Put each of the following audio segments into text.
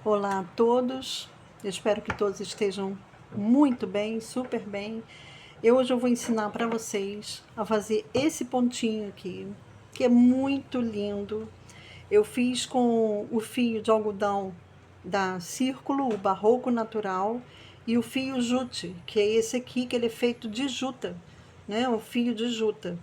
Olá a todos, eu espero que todos estejam muito bem, super bem. Hoje eu vou ensinar para vocês a fazer esse pontinho aqui, que é muito lindo. Eu fiz com o fio de algodão da Círculo, o Barroco Natural, e o fio jute, que é esse aqui, que ele é feito de juta, né? O fio de juta.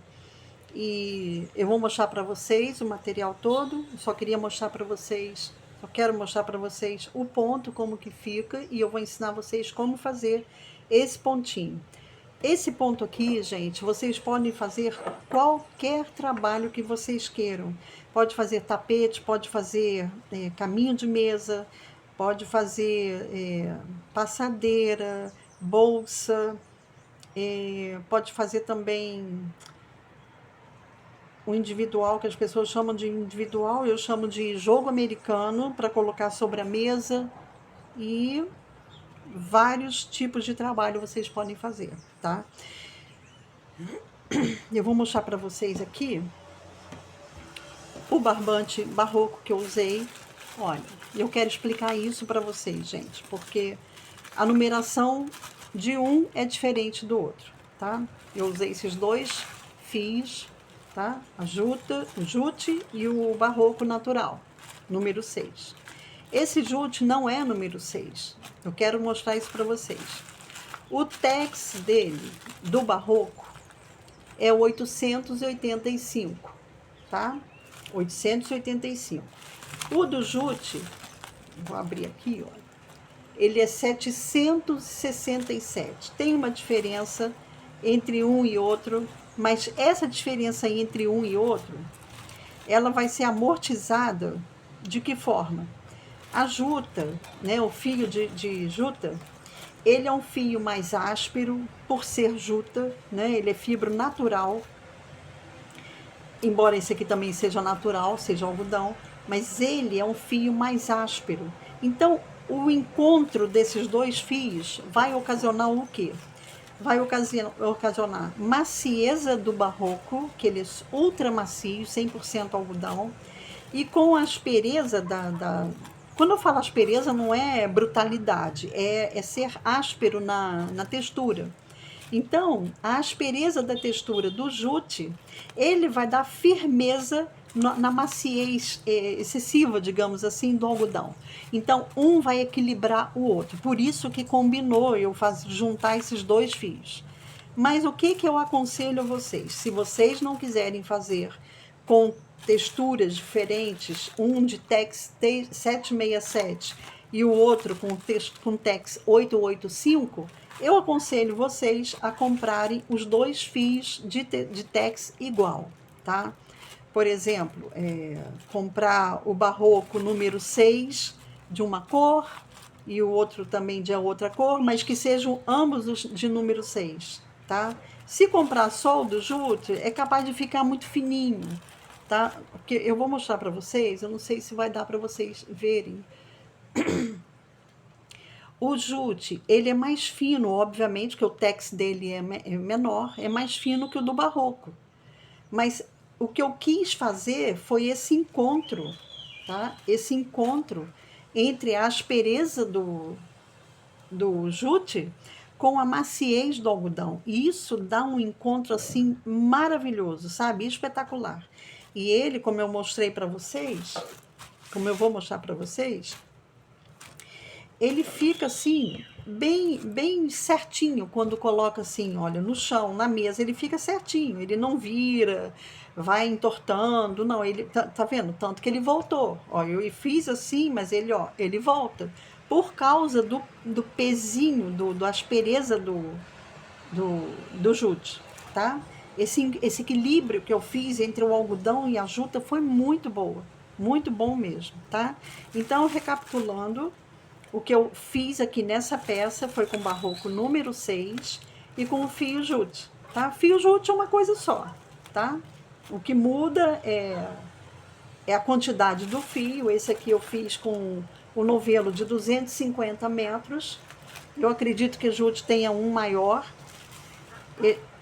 E eu vou mostrar para vocês o material todo. Só queria mostrar para vocês, só quero mostrar para vocês o ponto, como que fica, e eu vou ensinar vocês como fazer esse pontinho. Esse ponto aqui, gente, vocês podem fazer qualquer trabalho que vocês queiram. Pode fazer tapete, pode fazer caminho de mesa, pode fazer passadeira, bolsa, pode fazer também o individual, que as pessoas chamam de individual, eu chamo de jogo americano, para colocar sobre a mesa, e vários tipos de trabalho vocês podem fazer, tá? Eu vou mostrar para vocês aqui o barbante barroco que eu usei. Olha, eu quero explicar isso para vocês, gente, porque a numeração de um é diferente do outro, tá? Eu usei esses dois fios, tá? A juta, o jute e o barroco natural, número 6. Esse jute não é número 6. Eu quero mostrar isso para vocês. O tex dele, do barroco, é 885, tá? 885. O do jute, vou abrir aqui, ó, ele é 767. Tem uma diferença entre um e outro, mas essa diferença entre um e outro, ela vai ser amortizada de que forma? A juta, né, o fio de juta, ele é um fio mais áspero por ser juta, né, ele é fibra natural, embora esse aqui também seja natural, seja algodão, mas ele é um fio mais áspero. Então, o encontro desses dois fios vai ocasionar o quê? Vai ocasionar macieza do barroco, que ele é ultra macio, 100% algodão, e com a aspereza Quando eu falo aspereza, não é brutalidade, é ser áspero na textura. Então, a aspereza da textura do jute, ele vai dar firmeza na maciez excessiva, digamos assim, do algodão. Então, um vai equilibrar o outro. Por isso que combinou eu juntar esses dois fios. Mas o que eu aconselho a vocês? Se vocês não quiserem fazer com texturas diferentes, um de Tex 767 e o outro com Tex 885, eu aconselho vocês a comprarem os dois fios de Tex igual, tá? Por exemplo, comprar o barroco número 6 de uma cor e o outro também de outra cor, mas que sejam ambos os de número 6, tá? Se comprar só o do jute, é capaz de ficar muito fininho, tá? Porque eu vou mostrar para vocês, eu não sei se vai dar para vocês verem. O jute, ele é mais fino, obviamente, que o tex dele é menor, é mais fino que o do barroco. Mas o que eu quis fazer foi esse encontro, tá? Esse encontro entre a aspereza do jute com a maciez do algodão. E isso dá um encontro assim maravilhoso, sabe? Espetacular. E ele, como eu mostrei para vocês, como eu vou mostrar para vocês, ele fica assim bem certinho quando coloca assim, olha, no chão, na mesa, ele fica certinho, ele não vira, vai entortando, não, ele tá vendo? Tanto que ele voltou. Ó, eu fiz assim, mas ele, ó, ele volta por causa do pezinho, do aspereza do jute, tá? Esse equilíbrio que eu fiz entre o algodão e a juta foi muito boa, muito bom mesmo, tá? Então, recapitulando, o que eu fiz aqui nessa peça foi com barroco número 6 e com o fio jute, tá? Fio jute é uma coisa só, tá? O que muda é a quantidade do fio. Esse aqui eu fiz com o novelo de 250 metros. Eu acredito que a jute tenha um maior.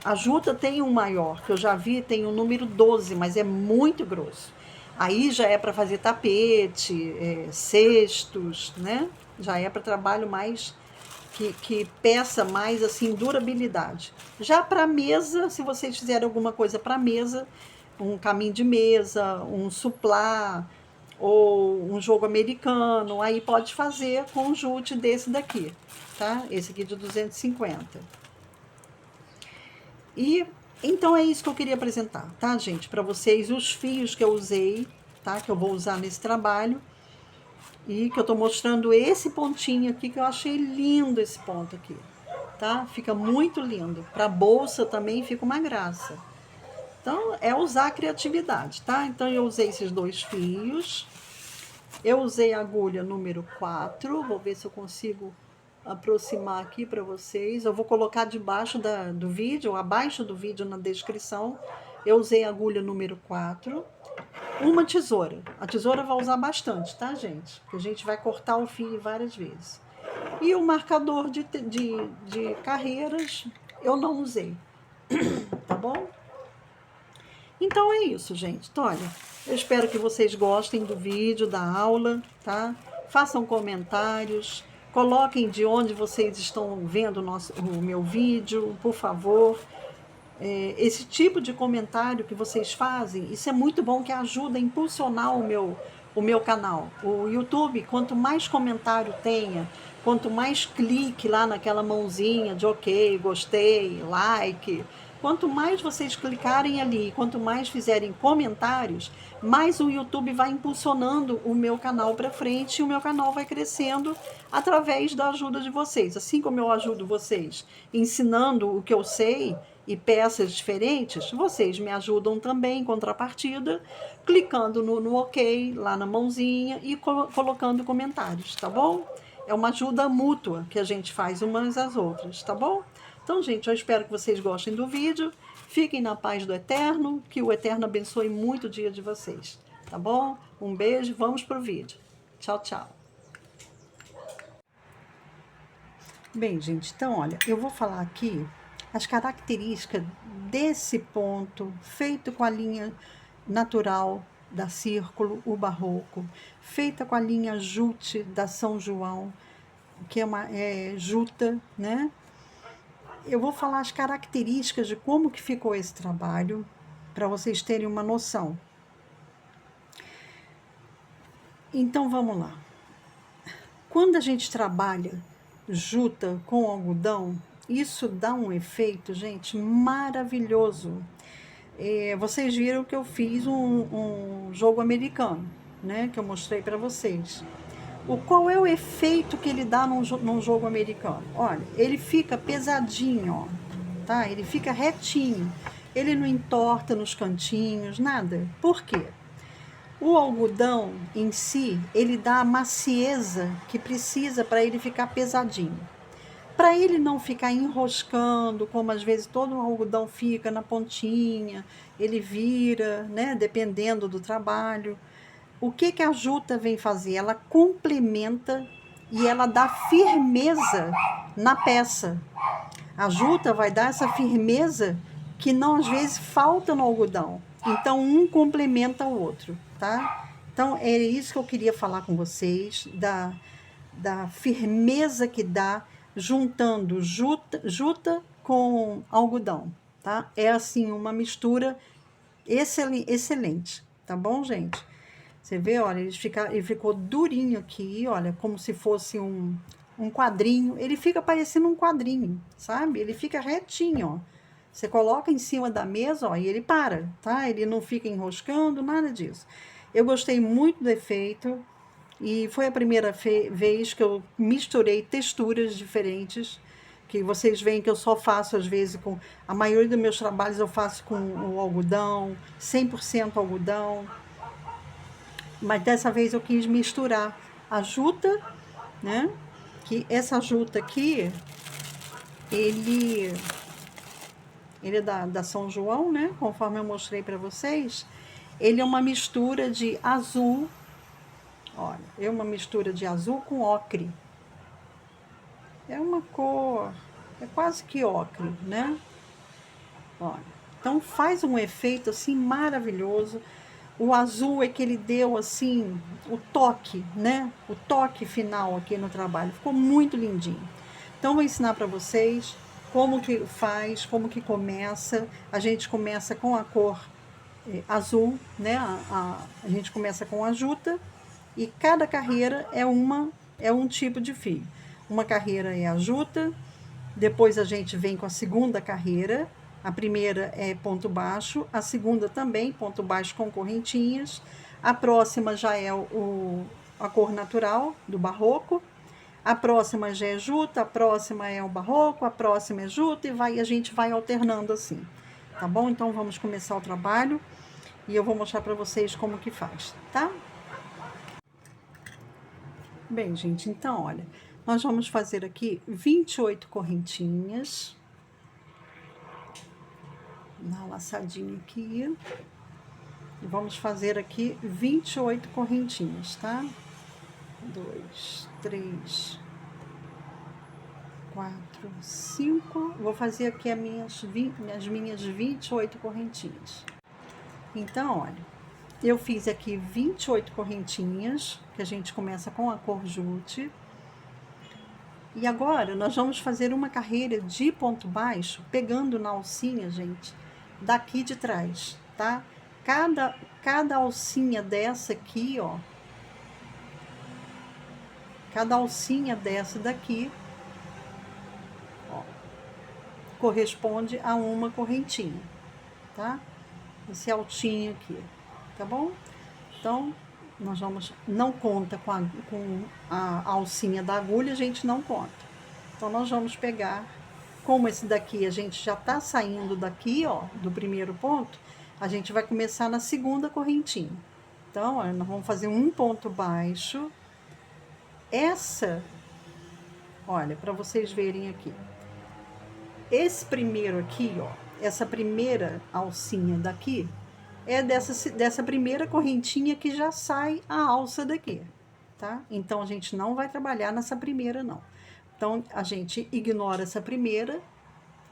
A juta tem um maior, que eu já vi, tem o número 12, mas é muito grosso. Aí já é para fazer tapete, cestos, né? Já é para trabalho mais que peça mais assim durabilidade. Já para mesa, se vocês fizerem alguma coisa para mesa, um caminho de mesa, um suplá ou um jogo americano, aí pode fazer com o jute desse daqui, tá? Esse aqui de 250. E então é isso que eu queria apresentar, tá, gente? Para vocês os fios que eu usei, tá? Que eu vou usar nesse trabalho. E que eu tô mostrando esse pontinho aqui, que eu achei lindo esse ponto aqui, tá? Fica muito lindo. Para bolsa também fica uma graça. Então, é usar a criatividade, tá? Então, eu usei esses dois fios. Eu usei a agulha número 4. Vou ver se eu consigo aproximar aqui para vocês. Eu vou colocar debaixo do vídeo, abaixo do vídeo na descrição. Eu usei a agulha número 4. Uma tesoura. A tesoura vai usar bastante, tá, gente? Porque a gente vai cortar o fio várias vezes. E o marcador de carreiras eu não usei, tá bom? Então é isso, gente. Então, olha, eu espero que vocês gostem do vídeo, da aula, tá? Façam comentários, coloquem de onde vocês estão vendo o meu vídeo, por favor. Esse tipo de comentário que vocês fazem, isso é muito bom, que ajuda a impulsionar o meu canal. O YouTube, quanto mais comentário tenha, quanto mais clique lá naquela mãozinha de ok, gostei, like, quanto mais vocês clicarem ali, quanto mais fizerem comentários, mais o YouTube vai impulsionando o meu canal para frente e o meu canal vai crescendo através da ajuda de vocês. Assim como eu ajudo vocês ensinando o que eu sei e peças diferentes, vocês me ajudam também em contrapartida, clicando no ok lá na mãozinha e colocando comentários, tá bom? É uma ajuda mútua que a gente faz umas às outras, tá bom? Então, gente, eu espero que vocês gostem do vídeo. Fiquem na paz do Eterno, que o Eterno abençoe muito o dia de vocês, tá bom? Um beijo, vamos pro vídeo. Tchau, tchau. Bem, gente, então, olha, eu vou falar aqui as características desse ponto feito com a linha natural da Círculo, o Barroco, feita com a linha Jute da São João, que é uma juta, né? Eu vou falar as características de como que ficou esse trabalho, para vocês terem uma noção. Então, vamos lá. Quando a gente trabalha juta com algodão, isso dá um efeito, gente, maravilhoso. Vocês viram que eu fiz um jogo americano, né? Que eu mostrei para vocês. Qual é o efeito que ele dá num jogo americano? Olha, ele fica pesadinho, ó, tá? Ele fica retinho. Ele não entorta nos cantinhos, nada. Por quê? O algodão em si, ele dá a macieza que precisa para ele ficar pesadinho. Para ele não ficar enroscando, como às vezes todo o algodão fica na pontinha, ele vira, né, dependendo do trabalho. O que a juta vem fazer? Ela complementa e ela dá firmeza na peça. A juta vai dar essa firmeza que não às vezes falta no algodão. Então um complementa o outro, tá? Então é isso que eu queria falar com vocês, da firmeza que dá juntando juta com algodão, tá? É assim uma mistura excelente, tá bom, gente? Você vê, olha, ele ficou durinho aqui, olha, como se fosse um quadrinho. Ele fica parecendo um quadrinho, sabe? Ele fica retinho, ó. Você coloca em cima da mesa, ó, e ele para, tá? Ele não fica enroscando, nada disso. Eu gostei muito do efeito e foi a primeira vez que eu misturei texturas diferentes, que vocês veem que eu só faço às vezes com... A maioria dos meus trabalhos eu faço com o algodão, 100% algodão. Mas dessa vez eu quis misturar a juta, né? Que essa juta aqui, ele é da São João, né? Conforme eu mostrei para vocês. Ele é uma mistura de azul, olha, é uma mistura de azul com ocre. É uma cor, é quase que ocre, né? Olha, então faz um efeito assim maravilhoso. O azul é que ele deu assim o toque, né? O toque final aqui no trabalho. Ficou muito lindinho. Então vou ensinar para vocês como que faz, como que começa. A gente começa com a cor azul, né? A gente começa com a juta e cada carreira é um tipo de fio. Uma carreira é a juta, depois a gente vem com a segunda carreira. A primeira é ponto baixo, a segunda também, ponto baixo com correntinhas. A próxima já é a cor natural do barroco. A próxima já é juta, a próxima é o barroco, a próxima é juta a gente vai alternando assim. Tá bom? Então vamos começar o trabalho e eu vou mostrar para vocês como que faz, tá? Bem, gente, então olha, nós vamos fazer aqui 28 correntinhas. Dá uma laçadinha aqui. E vamos fazer aqui 28 correntinhas, tá? 2, 3, 4, 5. Vou fazer aqui as minhas 28 correntinhas. Então, olha, eu fiz aqui 28 correntinhas, que a gente começa com a cor jute. E agora nós vamos fazer uma carreira de ponto baixo, pegando na alcinha, gente, daqui de trás, tá? Cada alcinha dessa aqui, ó, cada alcinha dessa daqui, ó, corresponde a uma correntinha, tá? Esse altinho aqui, tá bom? Então, nós vamos, não conta com a alcinha da agulha, a gente não conta. Então, nós vamos pegar, como esse daqui a gente já tá saindo daqui, ó, do primeiro ponto, a gente vai começar na segunda correntinha. Então, ó, nós vamos fazer um ponto baixo. Essa, olha, para vocês verem aqui. Esse primeiro aqui, ó, essa primeira alcinha daqui, é dessa primeira correntinha que já sai a alça daqui, tá? Então, a gente não vai trabalhar nessa primeira, não. Então, a gente ignora essa primeira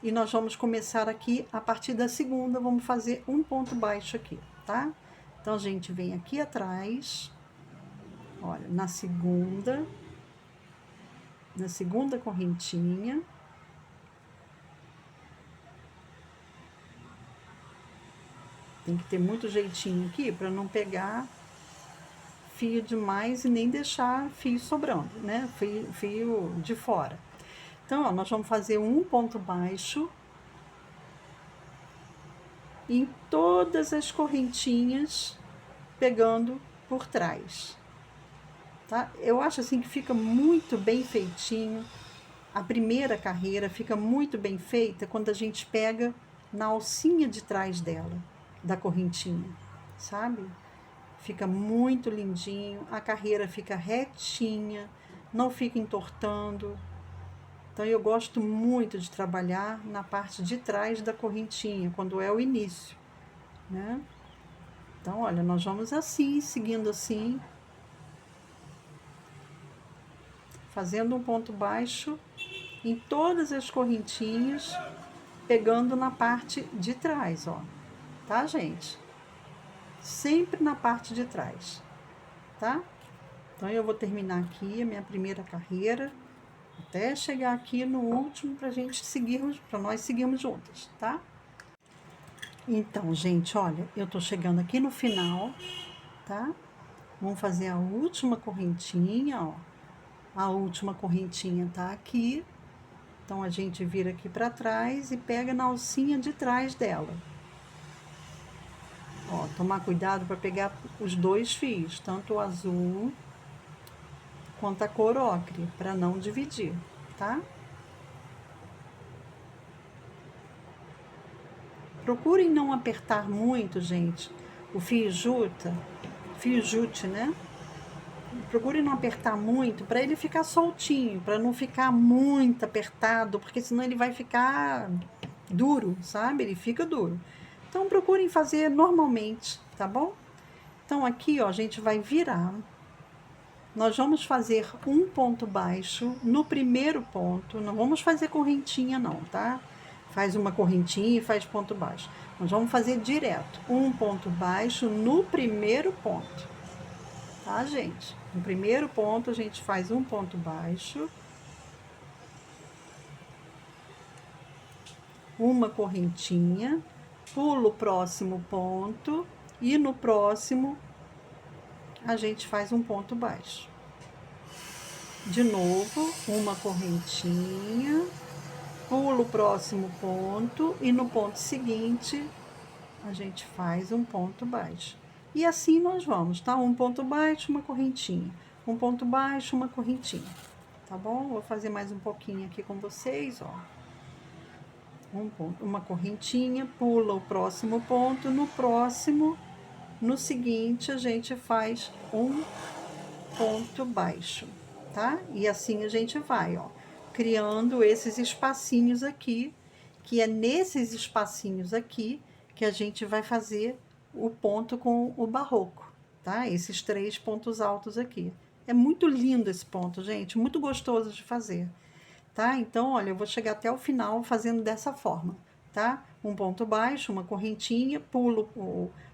e nós vamos começar aqui, a partir da segunda, vamos fazer um ponto baixo aqui, tá? Então, a gente vem aqui atrás, olha, na segunda correntinha. Tem que ter muito jeitinho aqui para não pegar fio demais e nem deixar fio sobrando, né? Fio de fora. Então, ó, nós vamos fazer um ponto baixo em todas as correntinhas, pegando por trás, tá? Eu acho assim que fica muito bem feitinho. A primeira carreira fica muito bem feita quando a gente pega na alcinha de trás dela, da correntinha, sabe? Fica muito lindinho, a carreira fica retinha, não fica entortando. Então, eu gosto muito de trabalhar na parte de trás da correntinha, quando é o início, né? Então, olha, nós vamos assim, seguindo assim, fazendo um ponto baixo em todas as correntinhas, pegando na parte de trás, ó, tá, gente? Sempre na parte de trás, tá? Então, eu vou terminar aqui a minha primeira carreira, até chegar aqui no último para nós seguirmos juntas, tá? Então, gente, olha, eu tô chegando aqui no final, tá? Vamos fazer a última correntinha, ó. A última correntinha tá aqui. Então, a gente vira aqui para trás e pega na alcinha de trás dela. Ó, tomar cuidado para pegar os dois fios, tanto o azul quanto a cor ocre, para não dividir, tá? Procurem não apertar muito, gente, o fio jute, né? Procurem não apertar muito para ele ficar soltinho, para não ficar muito apertado, porque senão ele vai ficar duro, sabe? Ele fica duro. Então, procurem fazer normalmente, tá bom? Então, aqui, ó, a gente vai virar. Nós vamos fazer um ponto baixo no primeiro ponto, não vamos fazer correntinha não, tá? faz uma correntinha e faz ponto baixo. Nós vamos fazer direto, um ponto baixo no primeiro ponto, tá, gente? No primeiro ponto, a gente faz um ponto baixo, uma correntinha, pulo o próximo ponto e no próximo a gente faz um ponto baixo. De novo, uma correntinha, pulo o próximo ponto e no ponto seguinte a gente faz um ponto baixo. E assim nós vamos, tá? Um ponto baixo, uma correntinha. Um ponto baixo, uma correntinha. Tá bom? Vou fazer mais um pouquinho aqui com vocês, ó. Uma correntinha, pula o próximo ponto, no próximo, no seguinte, a gente faz um ponto baixo, tá? E assim a gente vai, ó, criando esses espacinhos aqui, que é nesses espacinhos aqui que a gente vai fazer o ponto com o barroco, tá? Esses 3 pontos altos aqui. É muito lindo esse ponto, gente, muito gostoso de fazer. Tá? Então, olha, eu vou chegar até o final fazendo dessa forma, tá? Um ponto baixo, uma correntinha, pulo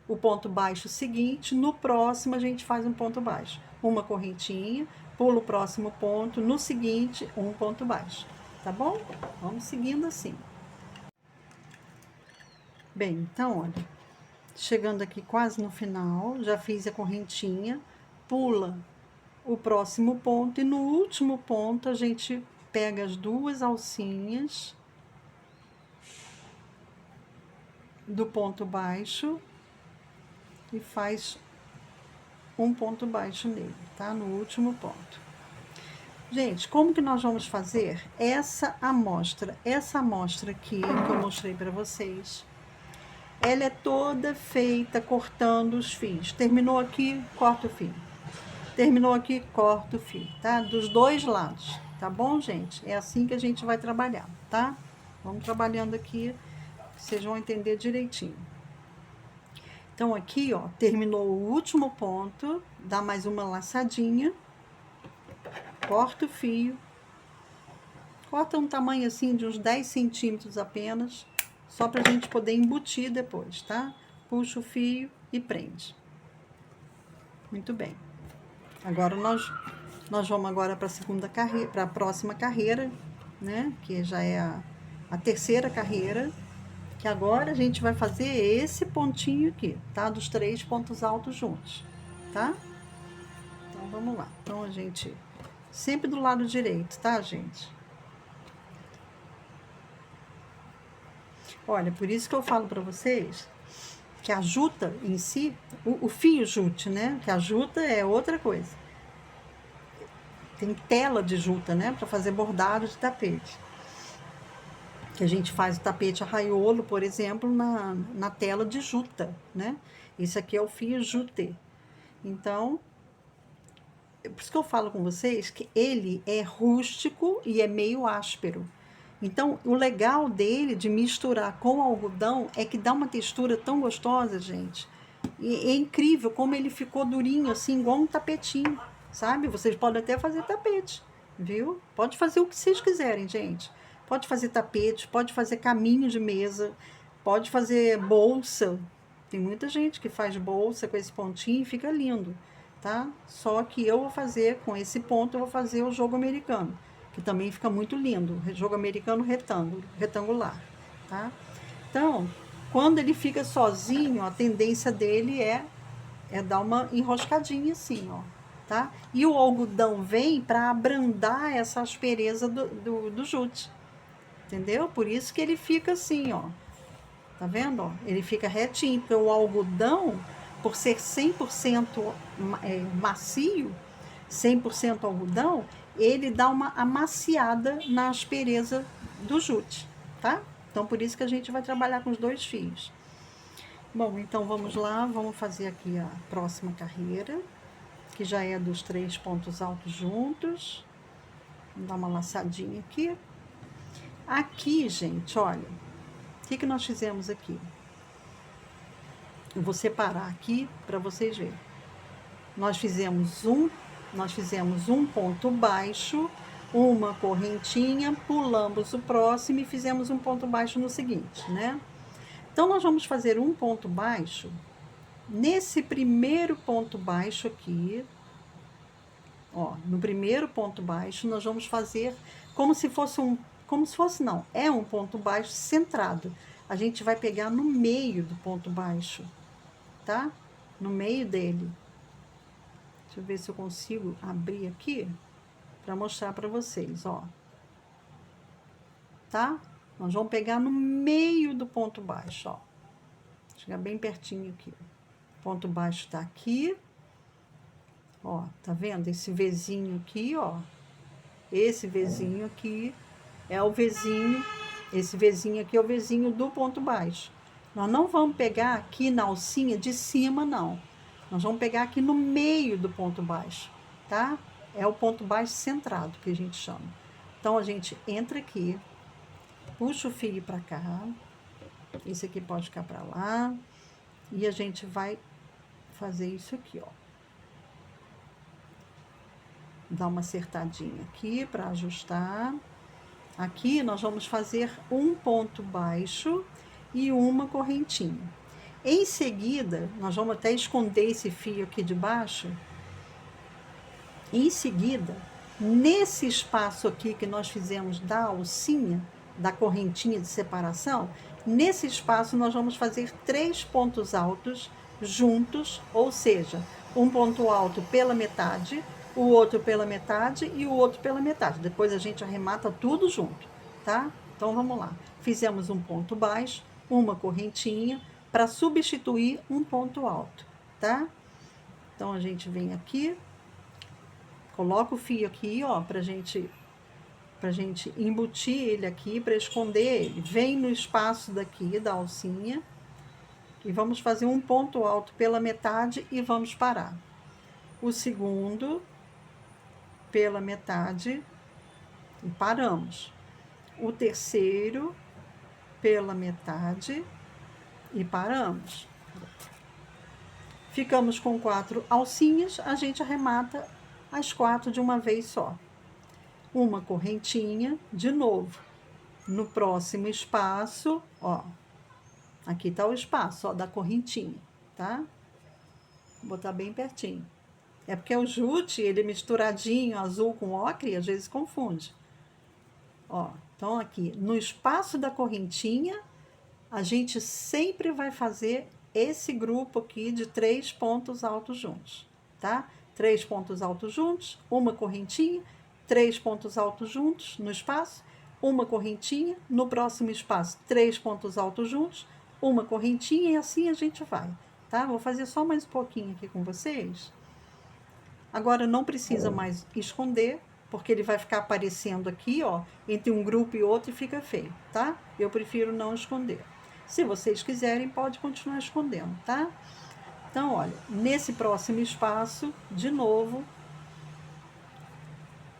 o ponto baixo seguinte, no próximo a gente faz um ponto baixo. Uma correntinha, pulo o próximo ponto, no seguinte, um ponto baixo, tá bom? Vamos seguindo assim. Bem, então, olha, chegando aqui quase no final, já fiz a correntinha, pula o próximo ponto e no último ponto a gente pega as 2 alcinhas do ponto baixo e faz um ponto baixo nele, tá? No último ponto. Gente, como que nós vamos fazer essa amostra? Essa amostra aqui que eu mostrei para vocês, ela é toda feita cortando os fios. Terminou aqui, corta o fio. Terminou aqui, corta o fio, tá? Dos 2 lados. Tá bom, gente? É assim que a gente vai trabalhar, tá? Vamos trabalhando aqui, vocês vão entender direitinho. Então, aqui, ó, terminou o último ponto, dá mais uma laçadinha, corta o fio, corta um tamanho assim de uns 10 centímetros apenas, só pra gente poder embutir depois, tá? Puxa o fio e prende. Muito bem. Agora, nós vamos agora para a segunda carreira, para a próxima carreira, né? Que já é a terceira carreira, que agora a gente vai fazer esse pontinho aqui, tá? Dos 3 pontos altos juntos, tá? Então, vamos lá. Então, a gente sempre do lado direito, tá, gente? Olha, por isso que eu falo para vocês que a juta em si, o fio jute, né? Que a juta é outra coisa. Tem tela de juta, né? Para fazer bordado de tapete. Que a gente faz o tapete arraiolo, por exemplo, na tela de juta, né? Esse aqui é o fio jutê. Então, por isso que eu falo com vocês que ele é rústico e é meio áspero. Então, o legal dele, de misturar com o algodão, é que dá uma textura tão gostosa, gente. E é incrível como ele ficou durinho, assim, igual um tapetinho, sabe? Vocês podem até fazer tapete, viu? Pode fazer o que vocês quiserem, gente. Pode fazer tapete, pode fazer caminho de mesa, pode fazer bolsa. Tem muita gente que faz bolsa com esse pontinho e fica lindo, tá? Só que eu vou fazer, com esse ponto, eu vou fazer o jogo americano, que também fica muito lindo. Jogo americano retangular, tá? Então, quando ele fica sozinho, a tendência dele é dar uma enroscadinha assim, ó, tá? E o algodão vem para abrandar essa aspereza do jute, entendeu? Por isso que ele fica assim, ó. Tá vendo, ó? Ele fica retinho, porque o algodão, por ser 100% macio, 100% algodão, ele dá uma amaciada na aspereza do jute, tá? Então, por isso que a gente vai trabalhar com os 2 fios. Bom, então vamos lá, vamos fazer aqui a próxima carreira, que já é dos 3 pontos altos juntos. Vamos dar uma laçadinha aqui. Aqui, gente, olha, o que nós fizemos aqui? Eu vou separar aqui para vocês verem. Nós fizemos um ponto baixo uma correntinha, pulamos o próximo e fizemos um ponto baixo no seguinte, né? Então, nós vamos fazer um ponto baixo nesse primeiro ponto baixo aqui, ó, no primeiro ponto baixo, nós vamos fazer como se fosse não, é um ponto baixo centrado. A gente vai pegar no meio do ponto baixo, tá? No meio dele. Deixa eu ver se eu consigo abrir aqui para mostrar para vocês, ó. Tá? Nós vamos pegar no meio do ponto baixo, ó. Chegar bem pertinho aqui. O ponto baixo tá aqui. Ó, tá vendo? Esse Vzinho aqui, ó. Esse Vzinho aqui é o Vzinho. Esse Vzinho aqui é o Vzinho do ponto baixo. Nós não vamos pegar aqui na alcinha de cima, não. Nós vamos pegar aqui no meio do ponto baixo, tá? É o ponto baixo centrado que a gente chama. Então, a gente entra aqui, puxa o fio pra cá. Esse aqui pode ficar pra lá. E a gente vai fazer isso aqui, ó. Dá uma acertadinha aqui para ajustar. Aqui nós vamos fazer um ponto baixo e uma correntinha. Em seguida, nós vamos até esconder esse fio aqui de baixo. Em seguida, nesse espaço aqui que nós fizemos da alcinha, da correntinha de separação, nesse espaço nós vamos fazer 3 pontos altos juntos, ou seja, um ponto alto pela metade, o outro pela metade e o outro pela metade. Depois a gente arremata tudo junto, tá? Então vamos lá. Fizemos um ponto baixo, uma correntinha, para substituir um ponto alto, tá? Então a gente vem aqui, coloca o fio aqui, ó, pra gente embutir ele aqui, para esconder ele. Vem no espaço daqui da alcinha e vamos fazer um ponto alto pela metade e vamos parar. O segundo pela metade e paramos. O terceiro pela metade e paramos. Ficamos com 4 alcinhas, a gente arremata as 4 de uma vez só. Uma correntinha, de novo. No próximo espaço, ó, aqui tá o espaço, ó, da correntinha, tá? Vou botar bem pertinho. É porque o jute, ele misturadinho, azul com ocre, às vezes confunde. Ó, então aqui, no espaço da correntinha, a gente sempre vai fazer esse grupo aqui de 3 pontos altos juntos, tá? 3 pontos altos juntos, uma correntinha, 3 pontos altos juntos no espaço, uma correntinha, no próximo espaço, 3 pontos altos juntos, uma correntinha e assim a gente vai, tá? Vou fazer só mais um pouquinho aqui com vocês. Agora não precisa mais esconder, porque ele vai ficar aparecendo aqui, ó, entre um grupo e outro e fica feio, tá? Eu prefiro não esconder. Se vocês quiserem, pode continuar escondendo, tá? Então, olha, nesse próximo espaço, de novo,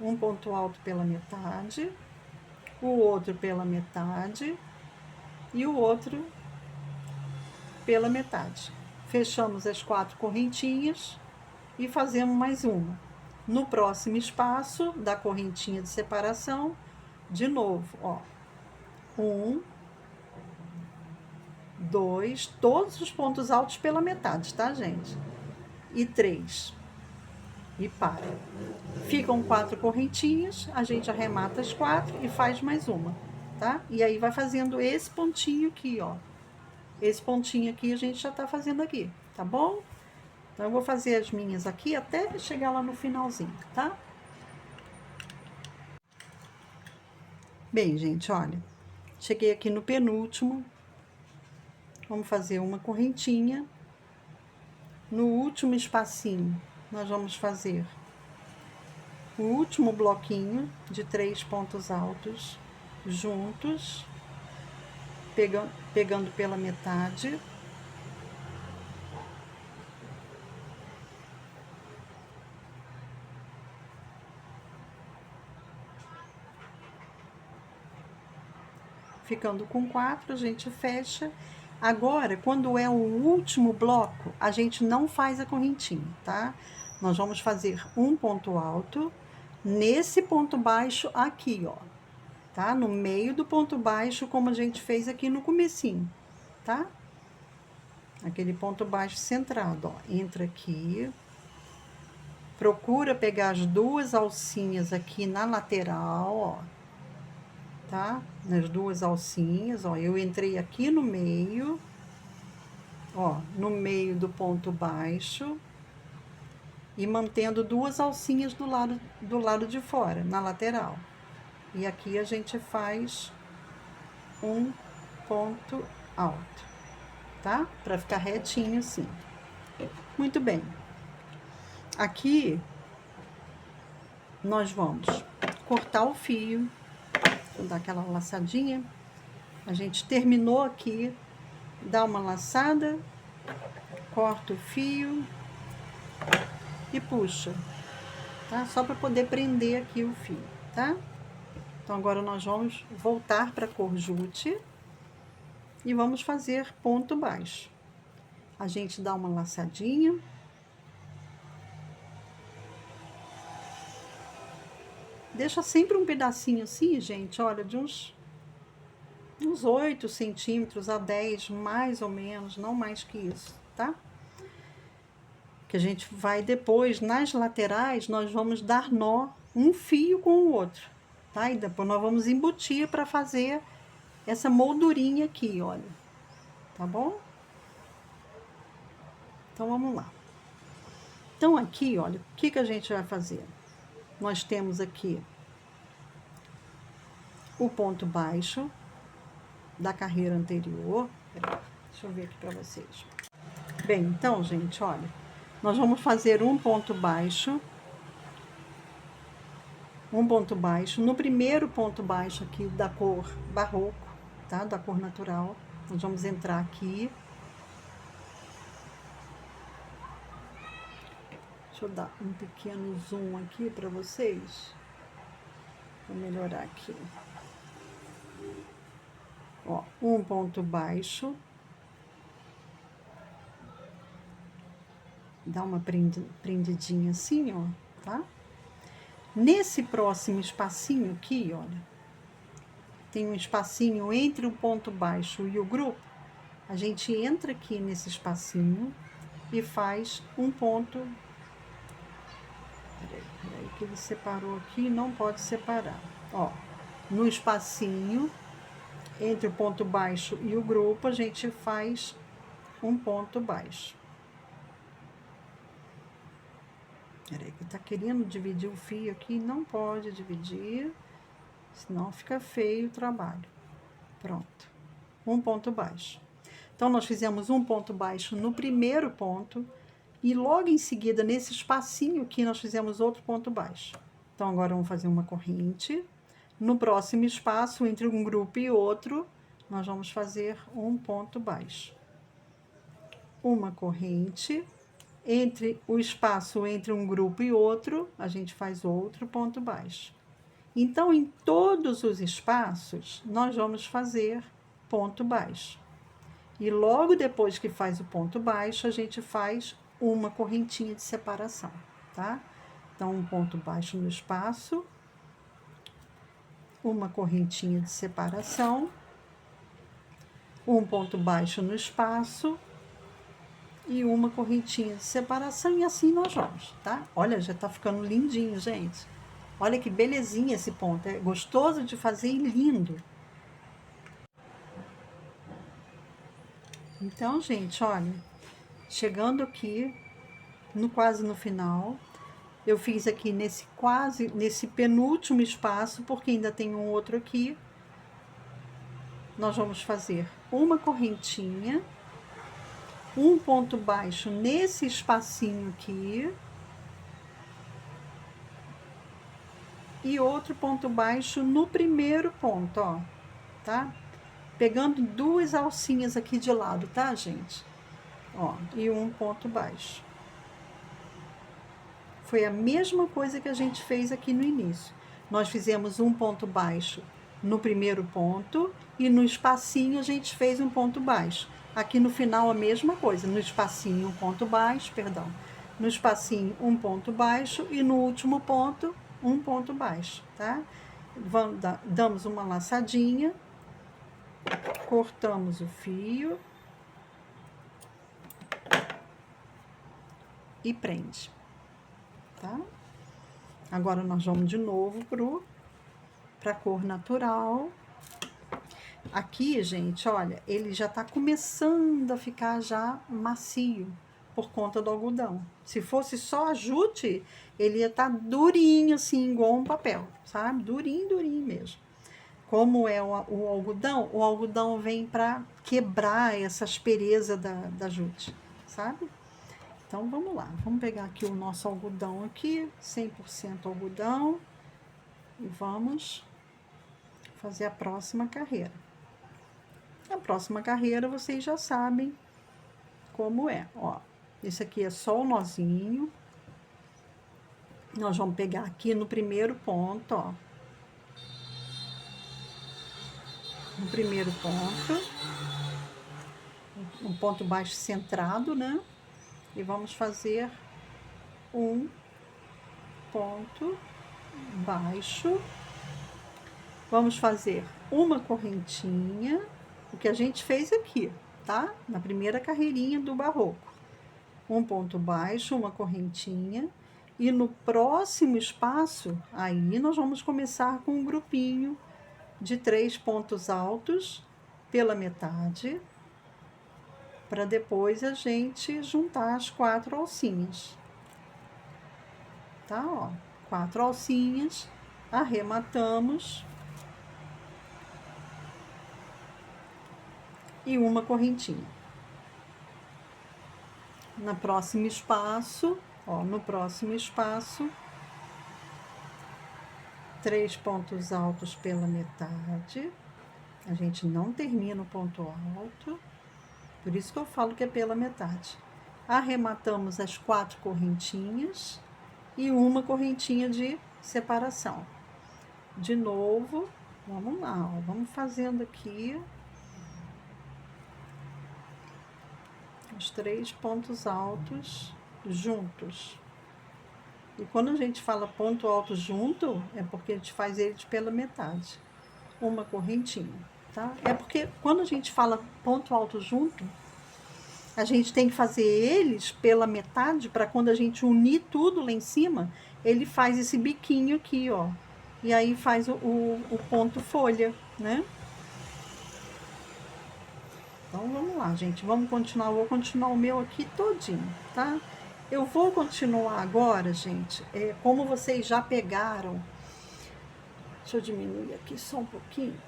um ponto alto pela metade, o outro pela metade e o outro pela metade. Fechamos as 4 correntinhas e fazemos mais uma. No próximo espaço da correntinha de separação, de novo, ó, 1, 2, todos os pontos altos pela metade, tá, gente? E 3. E para. Ficam 4 correntinhas, a gente arremata as 4 e faz mais uma, tá? E aí vai fazendo esse pontinho aqui, ó. Esse pontinho aqui a gente já tá fazendo aqui, tá bom? Então, eu vou fazer as minhas aqui até chegar lá no finalzinho, tá? Bem, gente, olha. Cheguei aqui no penúltimo. Vamos fazer uma correntinha. No último espacinho, nós vamos fazer o último bloquinho de 3 pontos altos juntos, pegando pela metade. Ficando com 4, a gente fecha. Agora, quando é o último bloco, a gente não faz a correntinha, tá? Nós vamos fazer um ponto alto, nesse ponto baixo aqui, ó, tá? No meio do ponto baixo, como a gente fez aqui no comecinho, tá? Aquele ponto baixo centrado, ó. Entra aqui, procura pegar as duas alcinhas aqui na lateral, ó, tá? Nas duas alcinhas, ó, eu entrei aqui no meio, ó, no meio do ponto baixo, e mantendo duas alcinhas do lado de fora, na lateral. E aqui a gente faz um ponto alto, tá? Para ficar retinho assim. Muito bem. Aqui nós vamos cortar o fio, vou dar aquela laçadinha. A gente terminou aqui, dá uma laçada, corta o fio e puxa, tá? Só para poder prender aqui o fio, tá? Então, agora nós vamos voltar para a cor jute e vamos fazer ponto baixo. A gente dá uma laçadinha. Deixa sempre um pedacinho assim, gente, olha, de uns 8 centímetros a 10, mais ou menos, não mais que isso, tá? Que a gente vai depois, nas laterais, nós vamos dar nó um fio com o outro, tá? E depois nós vamos embutir para fazer essa moldurinha aqui, olha, tá bom? Então, vamos lá. Então, aqui, olha, o que a gente vai fazer? Nós temos aqui o ponto baixo da carreira anterior. Deixa eu ver aqui para vocês. Bem, então, gente, olha, nós vamos fazer um ponto baixo. Um ponto baixo. No primeiro ponto baixo aqui da cor barroco, tá? Da cor natural. Nós vamos entrar aqui. Deixa eu dar um pequeno zoom aqui para vocês. Vou melhorar aqui. Ó, um ponto baixo. Dá uma prendidinha assim, ó, tá? Nesse próximo espacinho aqui, olha, tem um espacinho entre o ponto baixo e o grupo. A gente entra aqui nesse espacinho e faz um ponto. Peraí, que ele separou aqui, não pode separar. Ó, no espacinho entre o ponto baixo e o grupo, a gente faz um ponto baixo. Peraí, que tá querendo dividir o fio aqui, não pode dividir, senão fica feio o trabalho. Pronto, um ponto baixo. Então, nós fizemos um ponto baixo no primeiro ponto, e logo em seguida, nesse espacinho aqui, nós fizemos outro ponto baixo. Então, agora vamos fazer uma corrente. No próximo espaço, entre um grupo e outro, nós vamos fazer um ponto baixo. Uma corrente. Entre o espaço entre um grupo e outro, a gente faz outro ponto baixo. Então, em todos os espaços, nós vamos fazer ponto baixo. E logo depois que faz o ponto baixo, a gente faz uma correntinha de separação, tá? Então, um ponto baixo no espaço, uma correntinha de separação, um ponto baixo no espaço, e uma correntinha de separação, e assim nós vamos, tá? Olha, já tá ficando lindinho, gente. Olha que belezinha esse ponto, é gostoso de fazer e lindo. Então, gente, olha, chegando aqui, quase no final, eu fiz aqui nesse penúltimo espaço, porque ainda tem um outro aqui. Nós vamos fazer uma correntinha, um ponto baixo nesse espacinho aqui e outro ponto baixo no primeiro ponto, ó, tá? Pegando duas alcinhas aqui de lado, tá, gente? Ó, e um ponto baixo. Foi a mesma coisa que a gente fez aqui no início. Nós fizemos um ponto baixo no primeiro ponto e no espacinho a gente fez um ponto baixo. Aqui no final a mesma coisa, no espacinho um ponto baixo, perdão, no espacinho um ponto baixo e no último ponto um ponto baixo, tá? Damos uma laçadinha, cortamos o fio e prende, tá? Agora nós vamos de novo pra cor natural. Aqui, gente, olha, ele já tá começando a ficar já macio por conta do algodão. Se fosse só a jute, ele ia estar durinho assim, igual um papel, sabe? Durinho, durinho mesmo. Como é o algodão vem para quebrar essa aspereza da jute, sabe? Então, vamos lá. Vamos pegar aqui o nosso algodão aqui, 100% algodão. E vamos fazer a próxima carreira. A próxima carreira vocês já sabem como é, ó. Esse aqui é só o nozinho. Nós vamos pegar aqui no primeiro ponto, ó. No primeiro ponto. Um ponto baixo centrado, né? E vamos fazer um ponto baixo. Vamos fazer uma correntinha, o que a gente fez aqui, tá? Na primeira carreirinha do barroco. Um ponto baixo, uma correntinha. E no próximo espaço, aí nós vamos começar com um grupinho de 3 pontos altos pela metade, para depois a gente juntar as 4 alcinhas. Tá, ó, 4 alcinhas, arrematamos e uma correntinha. No próximo espaço, ó, no próximo espaço, 3 pontos altos pela metade. A gente não termina o ponto alto, por isso que eu falo que é pela metade. Arrematamos as 4 correntinhas e uma correntinha de separação. De novo, vamos lá, ó, vamos fazendo aqui os 3 pontos altos juntos. E quando a gente fala ponto alto junto, é porque a gente faz eles pela metade. Uma correntinha, tá? É porque quando a gente fala ponto alto junto, a gente tem que fazer eles pela metade, para quando a gente unir tudo lá em cima, ele faz esse biquinho aqui, ó. E aí faz o ponto folha, né? Então, vamos lá, gente. Vamos continuar. Eu vou continuar o meu aqui todinho, tá? Eu vou continuar agora, gente. Como vocês já pegaram... Deixa eu diminuir aqui só um pouquinho.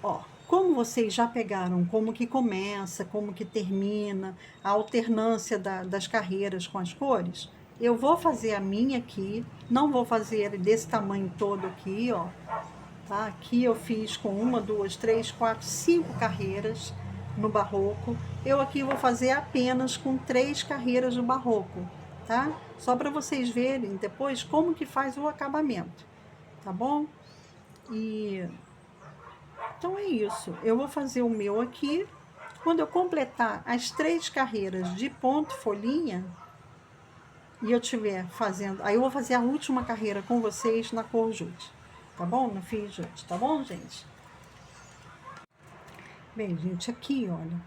Ó, como vocês já pegaram como que começa, como que termina, a alternância das carreiras com as cores, eu vou fazer a minha aqui. Não vou fazer desse tamanho todo aqui, ó. Tá? Aqui eu fiz com 1, 2, 3, 4, 5 carreiras no barroco. Eu aqui vou fazer apenas com 3 carreiras no barroco, tá? Só para vocês verem depois como que faz o acabamento, tá bom? E então é isso. Eu vou fazer o meu aqui. Quando eu completar as 3 carreiras de ponto folhinha e eu tiver fazendo, aí eu vou fazer a última carreira com vocês na cor jute, tá bom? No fio jute, tá bom, gente? Bem, gente, aqui, olha,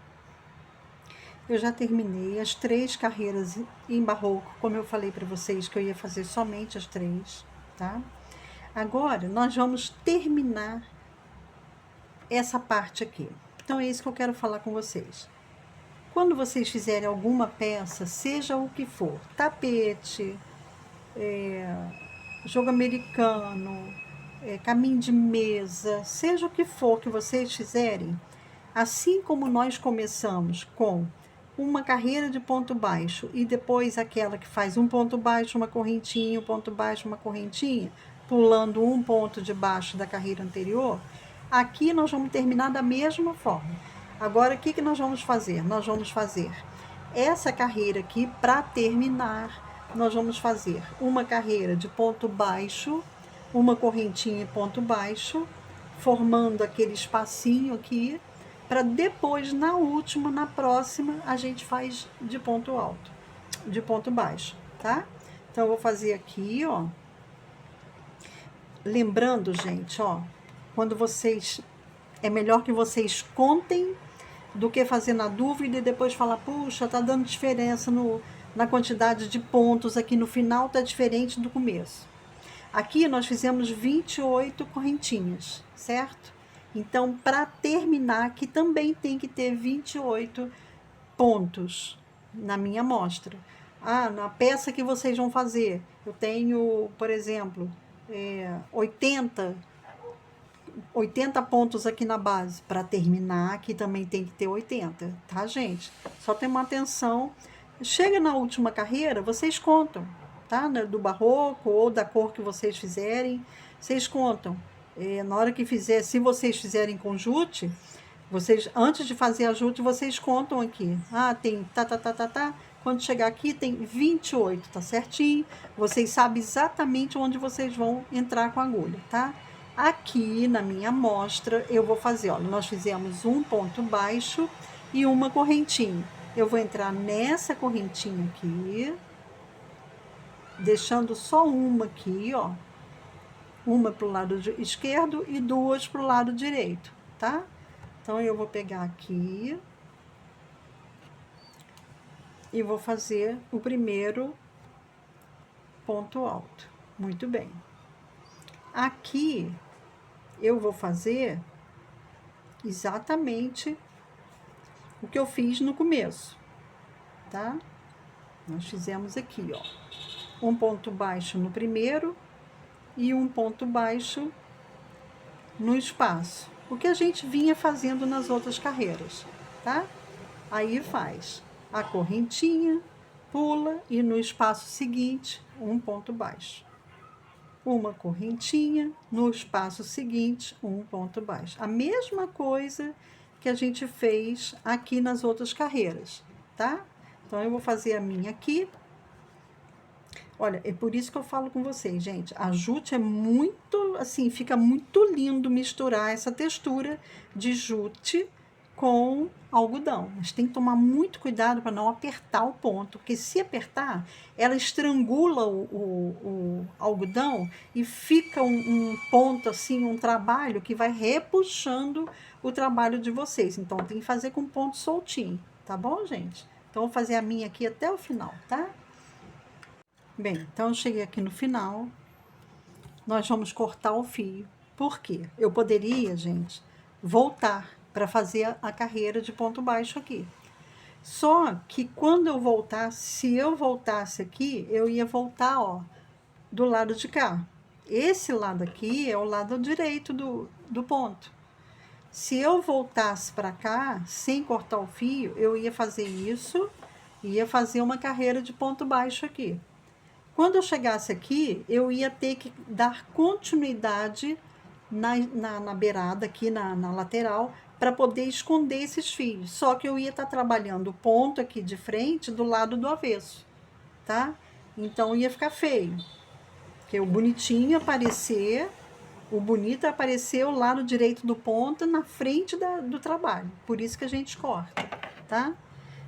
eu já terminei as 3 carreiras em barroco, como eu falei para vocês que eu ia fazer somente as 3, tá? Agora, nós vamos terminar essa parte aqui. Então, é isso que eu quero falar com vocês. Quando vocês fizerem alguma peça, seja o que for, tapete, jogo americano, caminho de mesa, seja o que for que vocês fizerem, assim como nós começamos com uma carreira de ponto baixo e depois aquela que faz um ponto baixo, uma correntinha, um ponto baixo, uma correntinha, pulando um ponto de baixo da carreira anterior, aqui nós vamos terminar da mesma forma. Agora, o que nós vamos fazer? Nós vamos fazer essa carreira aqui, para terminar, nós vamos fazer uma carreira de ponto baixo, uma correntinha e ponto baixo, formando aquele espacinho aqui, para depois, na última, na próxima, a gente faz de ponto alto, de ponto baixo, tá? Então, eu vou fazer aqui, ó. lembrando, gente, ó, quando vocês, é melhor que vocês contem do que fazer na dúvida e depois falar, puxa, tá dando diferença na quantidade de pontos aqui no final, tá diferente do começo. Aqui nós fizemos 28 correntinhas, certo? Então, para terminar, aqui também tem que ter 28 pontos na minha amostra. Ah, na peça que vocês vão fazer, eu tenho, por exemplo, 80 pontos aqui na base. Para terminar, aqui também tem que ter 80, tá, gente? Só tem uma atenção. Chega na última carreira, vocês contam, tá? Do barroco ou da cor que vocês fizerem, vocês contam. Na hora que fizer, se vocês fizerem com jute, vocês, antes de fazer a jute, vocês contam aqui. Ah, tem tá. Quando chegar aqui, tem 28, tá certinho? Vocês sabem exatamente onde vocês vão entrar com a agulha, tá? Aqui na minha amostra, eu vou fazer, ó, nós fizemos um ponto baixo e uma correntinha. Eu vou entrar nessa correntinha aqui, deixando só uma aqui, ó. Uma para o lado esquerdo e duas para o lado direito, tá? Então, eu vou pegar aqui e vou fazer o primeiro ponto alto. Muito bem. Aqui, eu vou fazer exatamente o que eu fiz no começo, tá? Nós fizemos aqui, ó, um ponto baixo no primeiro e um ponto baixo no espaço. O que a gente vinha fazendo nas outras carreiras, tá? Aí faz a correntinha, pula e no espaço seguinte, um ponto baixo. Uma correntinha, no espaço seguinte, um ponto baixo. A mesma coisa que a gente fez aqui nas outras carreiras, tá? Então, eu vou fazer a minha aqui. Olha, é por isso que eu falo com vocês, gente. A jute é muito, assim, fica muito lindo misturar essa textura de jute com algodão. Mas tem que tomar muito cuidado para não apertar o ponto, porque se apertar, ela estrangula o algodão e fica um ponto, assim, um trabalho que vai repuxando o trabalho de vocês. Então, tem que fazer com ponto soltinho, tá bom, gente? Então, vou fazer a minha aqui até o final, tá? Bem, então eu cheguei aqui no final, nós vamos cortar o fio. Por quê? Eu poderia, gente, voltar para fazer a carreira de ponto baixo aqui. Só que quando eu voltasse, se eu voltasse aqui, eu ia voltar, ó, do lado de cá. Esse lado aqui é o lado direito do ponto. Se eu voltasse para cá, sem cortar o fio, eu ia fazer isso, ia fazer uma carreira de ponto baixo aqui. Quando eu chegasse aqui, eu ia ter que dar continuidade na beirada, aqui na lateral, para poder esconder esses fios. Só que eu ia estar trabalhando o ponto aqui de frente do lado do avesso, tá? Então, ia ficar feio. Porque o bonitinho aparecer, o bonito aparecer o lado direito do ponto na frente do trabalho. Por isso que a gente corta, tá?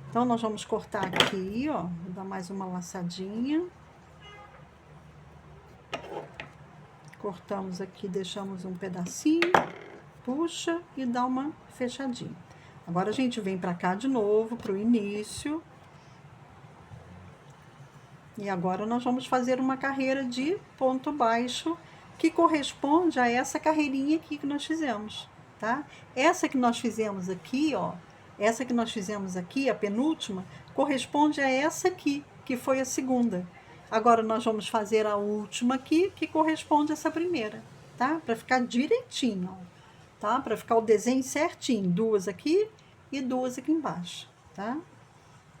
Então, nós vamos cortar aqui, ó, vou dar mais uma laçadinha. Cortamos aqui, deixamos um pedacinho, puxa e dá uma fechadinha. Agora, a gente vem pra cá de novo, pro início. E agora, nós vamos fazer uma carreira de ponto baixo, que corresponde a essa carreirinha aqui que nós fizemos, tá? Essa que nós fizemos aqui, ó, essa que nós fizemos aqui, a penúltima, corresponde a essa aqui, que foi a segunda. Agora, nós vamos fazer a última aqui, que corresponde a essa primeira, tá? Para ficar direitinho, ó, tá? Para ficar o desenho certinho. Duas aqui e duas aqui embaixo, tá?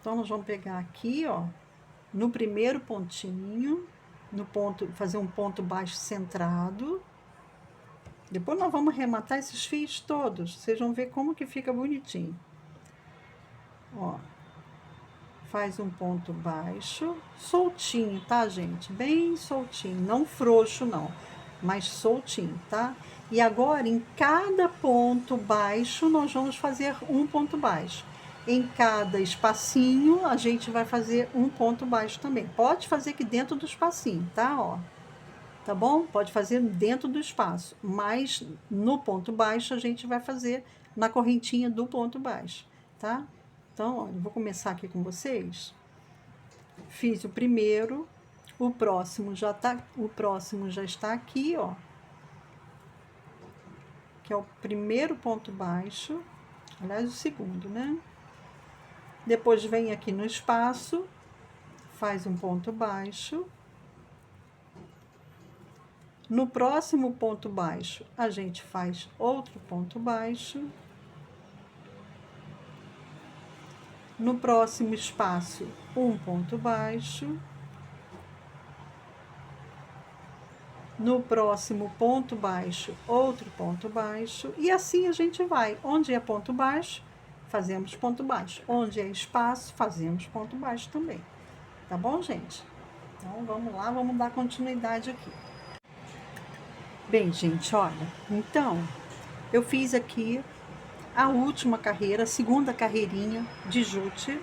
Então, nós vamos pegar aqui, ó, no primeiro pontinho, no ponto, fazer um ponto baixo centrado. Depois, nós vamos arrematar esses fios todos. Vocês vão ver como que fica bonitinho. Ó. Faz um ponto baixo, soltinho, tá, gente? Bem soltinho, não frouxo, não, mas soltinho, tá? E agora, em cada ponto baixo, nós vamos fazer um ponto baixo. Em cada espacinho, a gente vai fazer um ponto baixo também. Pode fazer aqui dentro do espacinho, tá? Ó, tá bom? Pode fazer dentro do espaço, mas no ponto baixo a gente vai fazer na correntinha do ponto baixo, tá? Então, olha, eu vou começar aqui com vocês. Fiz o primeiro, o próximo já está aqui, ó. Que é o primeiro ponto baixo, aliás, o segundo, né? Depois vem aqui no espaço, faz um ponto baixo. No próximo ponto baixo, a gente faz outro ponto baixo. No próximo espaço, um ponto baixo. No próximo ponto baixo, outro ponto baixo. E assim a gente vai. Onde é ponto baixo, fazemos ponto baixo. Onde é espaço, fazemos ponto baixo também. Tá bom, gente? Então, vamos lá, vamos dar continuidade aqui. Bem, gente, olha, então, eu fiz aqui a última carreira, a segunda carreirinha de jute.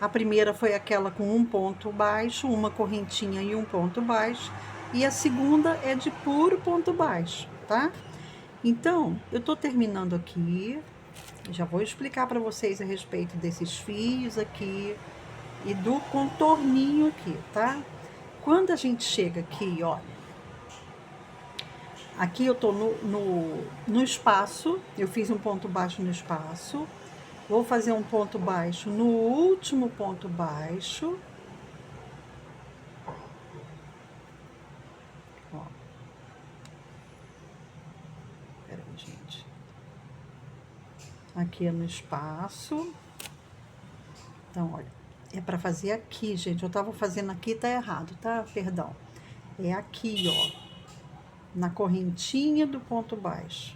A primeira foi aquela com um ponto baixo, uma correntinha e um ponto baixo. E a segunda é de puro ponto baixo, tá? Então, eu tô terminando aqui. Já vou explicar para vocês a respeito desses fios aqui e do contorninho aqui, tá? Quando a gente chega aqui, olha, aqui eu tô no espaço, eu fiz um ponto baixo no espaço, vou fazer um ponto baixo no último ponto baixo. Ó. Peraí, gente. Aqui é no espaço. Então, olha, é pra fazer aqui, gente. Eu tava fazendo aqui, tá errado, tá? Perdão. É aqui, ó. Na correntinha do ponto baixo.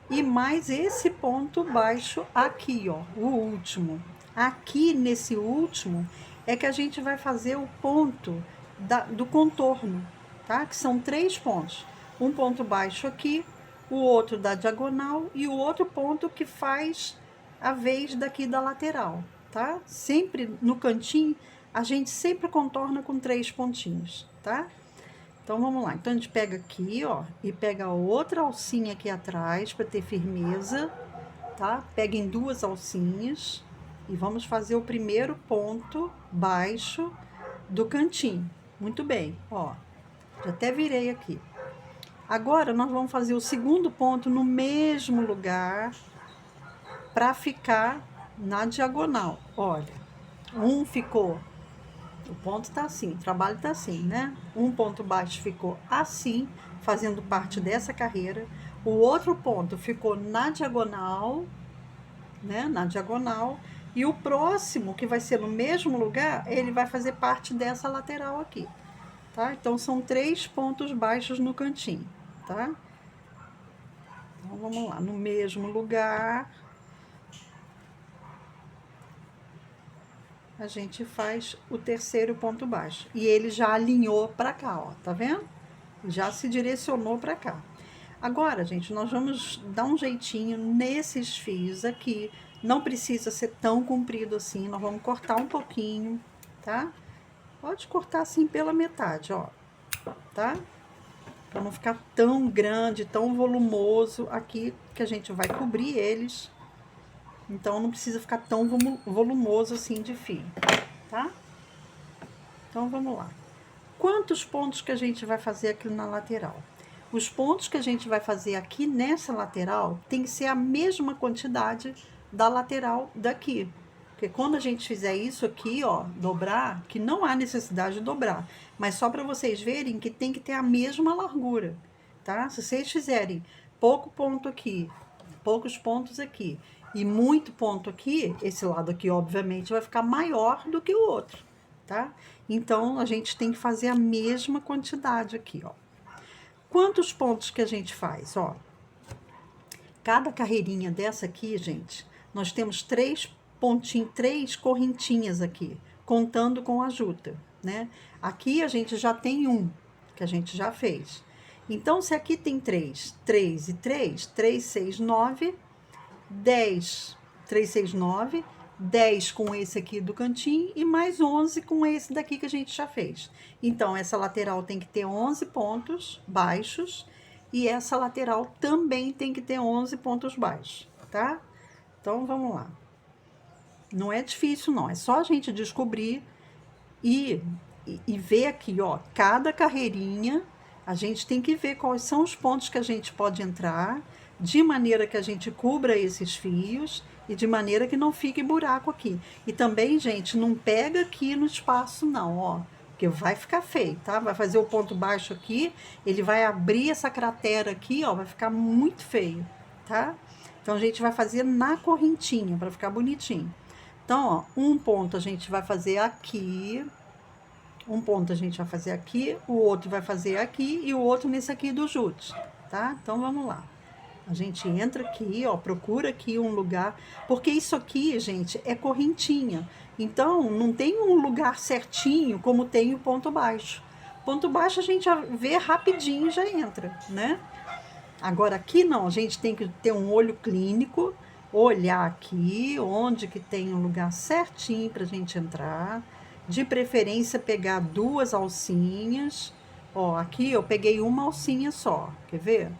E mais esse ponto baixo aqui, ó, o último. Aqui nesse último é que a gente vai fazer o ponto do contorno, tá? Que são 3 pontos. Um ponto baixo aqui, o outro da diagonal e o outro ponto que faz a vez daqui da lateral, tá? Sempre no cantinho, a gente sempre contorna com 3 pontinhos, tá? Então, vamos lá. Então, a gente pega aqui, ó, e pega outra alcinha aqui atrás para ter firmeza, tá? Pega em 2 alcinhas e vamos fazer o primeiro ponto baixo do cantinho. Muito bem, ó. Já até virei aqui. Agora, nós vamos fazer o segundo ponto no mesmo lugar para ficar na diagonal. Olha, um ficou... O ponto tá assim, o trabalho tá assim, né? Um ponto baixo ficou assim, fazendo parte dessa carreira. O outro ponto ficou na diagonal, né? Na diagonal. E o próximo, que vai ser no mesmo lugar, ele vai fazer parte dessa lateral aqui, tá? Então, são 3 pontos baixos no cantinho, tá? Então, vamos lá. No mesmo lugar... a gente faz o terceiro ponto baixo. E ele já alinhou para cá, ó, tá vendo? Já se direcionou para cá. Agora, gente, nós vamos dar um jeitinho nesses fios aqui. Não precisa ser tão comprido assim, nós vamos cortar um pouquinho, tá? Pode cortar assim pela metade, ó, tá? Para não ficar tão grande, tão volumoso aqui, que a gente vai cobrir eles. Então, não precisa ficar tão volumoso assim de fio, tá? Então, vamos lá. Quantos pontos que a gente vai fazer aqui na lateral? Os pontos que a gente vai fazer aqui nessa lateral tem que ser a mesma quantidade da lateral daqui. Porque quando a gente fizer isso aqui, ó, dobrar, que não há necessidade de dobrar, mas só para vocês verem que tem que ter a mesma largura, tá? Se vocês fizerem pouco ponto aqui, poucos pontos aqui e muito ponto aqui, esse lado aqui, obviamente, vai ficar maior do que o outro, tá? Então, a gente tem que fazer a mesma quantidade aqui, ó. Quantos pontos que a gente faz, ó? Cada carreirinha dessa aqui, gente, nós temos 3 pontinhos, 3 correntinhas aqui, contando com a juta, né? Aqui a gente já tem um, que a gente já fez. Então, se aqui tem 3, 3 e 3, 3, 6, 9... 10, 3, 6, 9, 10 com esse aqui do cantinho e mais 11 com esse daqui que a gente já fez. Então, essa lateral tem que ter 11 pontos baixos e essa lateral também tem que ter 11 pontos baixos, tá? Então, vamos lá. Não é difícil, não. É só a gente descobrir e ver aqui, ó, cada carreirinha, a gente tem que ver quais são os pontos que a gente pode entrar, de maneira que a gente cubra esses fios e de maneira que não fique buraco aqui. E também, gente, não pega aqui no espaço não, ó, porque vai ficar feio, tá? Vai fazer o ponto baixo aqui, ele vai abrir essa cratera aqui, ó, vai ficar muito feio, tá? Então, a gente vai fazer na correntinha, para ficar bonitinho. Então, ó, um ponto a gente vai fazer aqui, um ponto a gente vai fazer aqui, o outro vai fazer aqui e o outro nesse aqui do jute, tá? Então, vamos lá. A gente entra aqui, ó, procura aqui um lugar, porque isso aqui, gente, é correntinha. Então, não tem um lugar certinho como tem o ponto baixo. Ponto baixo a gente já vê rapidinho e já entra, né? Agora aqui não, a gente tem que ter um olho clínico, olhar aqui onde que tem um lugar certinho pra gente entrar. De preferência pegar 2 alcinhas. Ó, aqui eu peguei uma alcinha só, quer ver?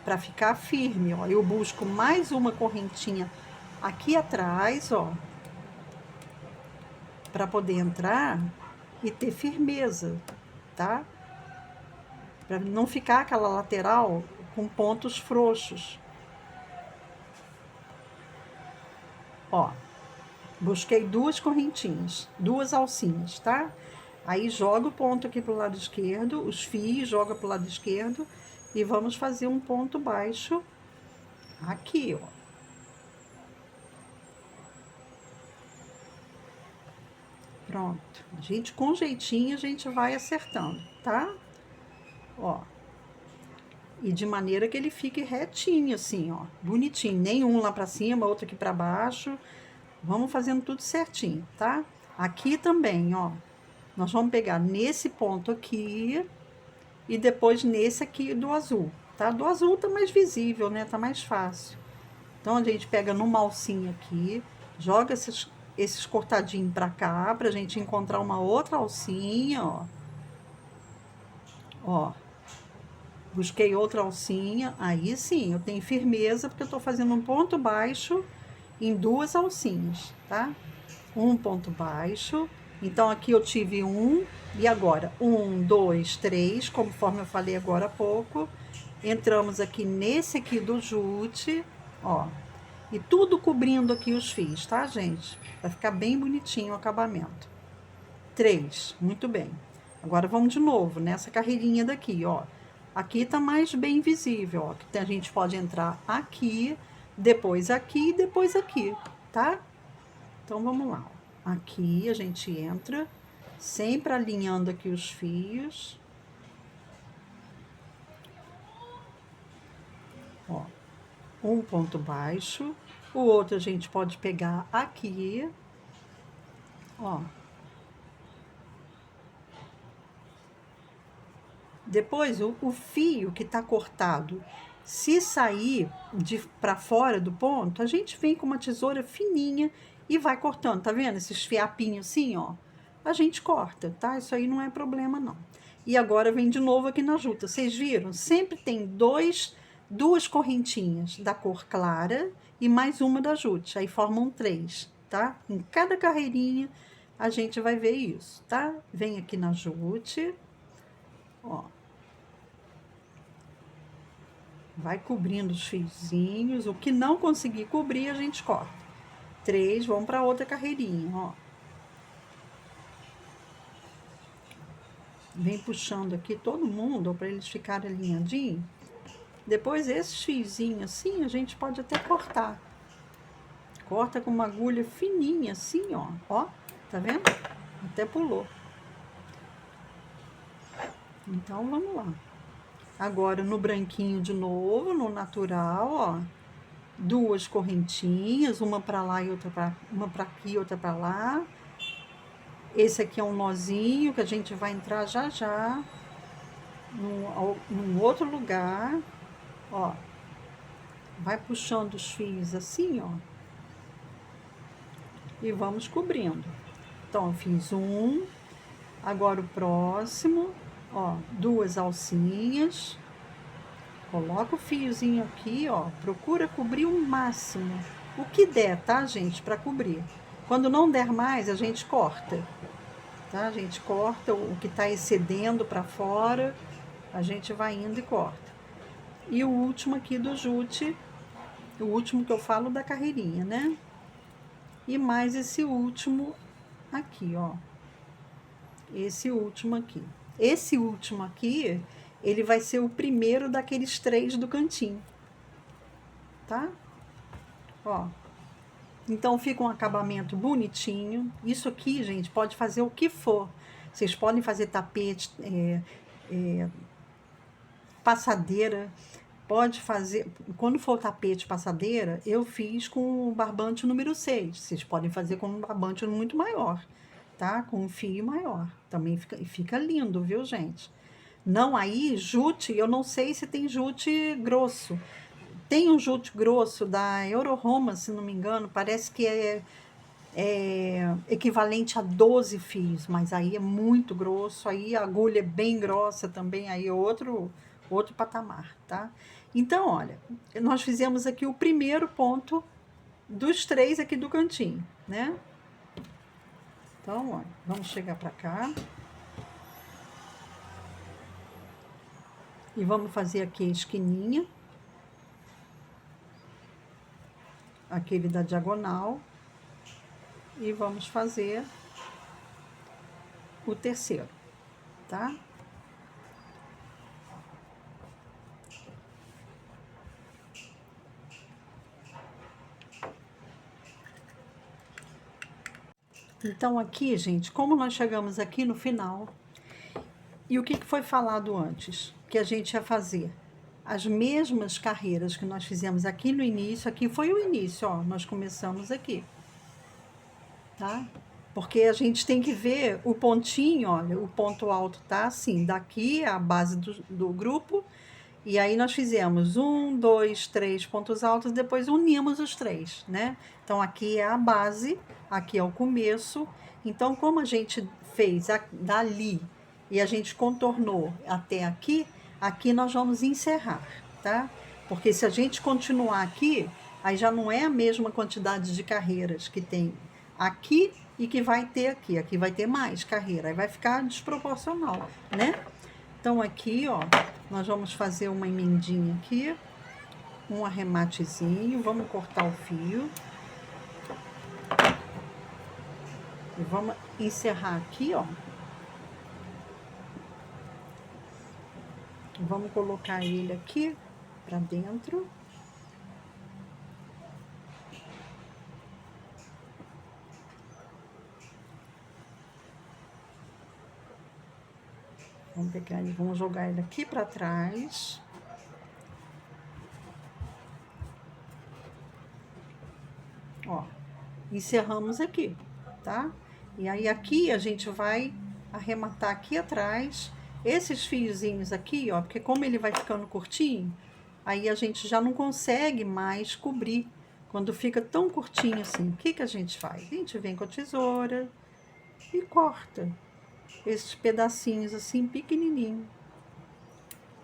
Para ficar firme, ó, eu busco mais uma correntinha aqui atrás, ó, para poder entrar e ter firmeza, tá? Para não ficar aquela lateral com pontos frouxos. Ó, busquei 2 correntinhas, 2 alcinhas, tá? Aí joga o ponto aqui pro lado esquerdo, os fios joga pro lado esquerdo e vamos fazer um ponto baixo aqui, ó. Pronto. A gente, com jeitinho, a gente vai acertando, tá? Ó. E de maneira que ele fique retinho, assim, ó. Bonitinho. Nenhum lá pra cima, outro aqui pra baixo. Vamos fazendo tudo certinho, tá? Aqui também, ó. Nós vamos pegar nesse ponto aqui e depois nesse aqui do azul, tá? Do azul tá mais visível, né? Tá mais fácil. Então, a gente pega numa alcinha aqui, joga esses cortadinhos pra cá, pra gente encontrar uma outra alcinha, ó. Ó. Busquei outra alcinha, aí sim, eu tenho firmeza, porque eu tô fazendo um ponto baixo em 2 alcinhas, tá? Um ponto baixo. Então, aqui eu tive um, e agora, 1, 2, 3, conforme eu falei agora há pouco. Entramos aqui nesse aqui do jute, ó. E tudo cobrindo aqui os fios, tá, gente? Vai ficar bem bonitinho o acabamento. 3, muito bem. Agora, vamos de novo, nessa carreirinha daqui, ó. Aqui tá mais bem visível, ó. Que a gente pode entrar aqui, depois aqui e depois aqui, tá? Então, vamos lá, ó. Aqui a gente entra, sempre alinhando aqui os fios. Ó, um ponto baixo, o outro a gente pode pegar aqui, ó. Depois, o fio que tá cortado, se sair para fora do ponto, a gente vem com uma tesoura fininha e vai cortando, tá vendo? Esses fiapinhos assim, ó. A gente corta, tá? Isso aí não é problema, não. E agora vem de novo aqui na juta. Vocês viram? Sempre tem duas correntinhas da cor clara e mais uma da jute. Aí formam 3, tá? Em cada carreirinha a gente vai ver isso, tá? Vem aqui na jute, ó. Vai cobrindo os fiozinhos. O que não conseguir cobrir, a gente corta. 3, vamos para outra carreirinha, ó. Vem puxando aqui todo mundo, para eles ficarem alinhadinhos. Depois, esses fiozinhos assim, a gente pode até cortar. Corta com uma agulha fininha, assim, ó. Ó, tá vendo? Até pulou. Então, vamos lá. Agora, no branquinho de novo, no natural, ó. 2 correntinhas, uma para lá e outra para... Uma para aqui e outra para lá. Esse aqui é um nozinho que a gente vai entrar já já. Num outro lugar, ó. vai puxando os fios assim, ó, e vamos cobrindo. Então, eu fiz um, agora o próximo, ó, 2 alcinhas, coloca o fiozinho aqui, ó, procura cobrir o máximo, o que der, tá, gente, para cobrir. Quando não der mais, a gente corta, tá? A gente corta o que tá excedendo para fora, a gente vai indo e corta. E o último aqui do jute, o último que eu falo da carreirinha, né? E mais esse último aqui, ó. Esse último aqui. Esse último aqui, ele vai ser o primeiro daqueles 3 do cantinho, tá? Ó. Então fica um acabamento bonitinho. Isso aqui, gente, pode fazer o que for. Vocês podem fazer tapete, passadeira, pode fazer. Quando for tapete passadeira, eu fiz com o barbante número 6. Vocês podem fazer com um barbante muito maior, tá? Com um fio maior. Também fica lindo, viu, gente? Não, aí, jute, eu não sei se tem jute grosso. Tem um jute grosso da Euroroma, se não me engano, parece que é equivalente a 12 fios, mas aí é muito grosso, aí a agulha é bem grossa também, aí é outro patamar, tá? Então, olha, nós fizemos aqui o primeiro ponto dos 3 aqui do cantinho, né? Então, olha, vamos chegar pra cá. E vamos fazer aqui a esquininha. Aquele da diagonal. E vamos fazer o terceiro, tá? Então, aqui, gente, como nós chegamos aqui no final, e o que foi falado antes? Que a gente ia fazer as mesmas carreiras que nós fizemos aqui no início, aqui foi o início, ó, nós começamos aqui, tá? Porque a gente tem que ver o pontinho, olha, o ponto alto tá assim, daqui é a base do grupo, e aí nós fizemos 1, 2, 3 pontos altos, depois unimos os 3, né? Então, aqui é a base, aqui é o começo. Então, como a gente fez dali e a gente contornou até aqui, aqui nós vamos encerrar, tá? Porque se a gente continuar aqui, aí já não é a mesma quantidade de carreiras que tem aqui e que vai ter aqui. Aqui vai ter mais carreira, aí vai ficar desproporcional, né? Então, aqui, ó, nós vamos fazer uma emendinha aqui, um arrematezinho, vamos cortar o fio. E vamos encerrar aqui, ó. Vamos colocar ele aqui pra dentro. Vamos pegar ele, vamos jogar ele aqui pra trás. Ó, encerramos aqui, tá? E aí aqui a gente vai arrematar aqui atrás esses fiozinhos aqui, ó, porque como ele vai ficando curtinho, aí a gente já não consegue mais cobrir quando fica tão curtinho assim. O que que a gente faz? A gente vem com a tesoura e corta esses pedacinhos assim pequenininho,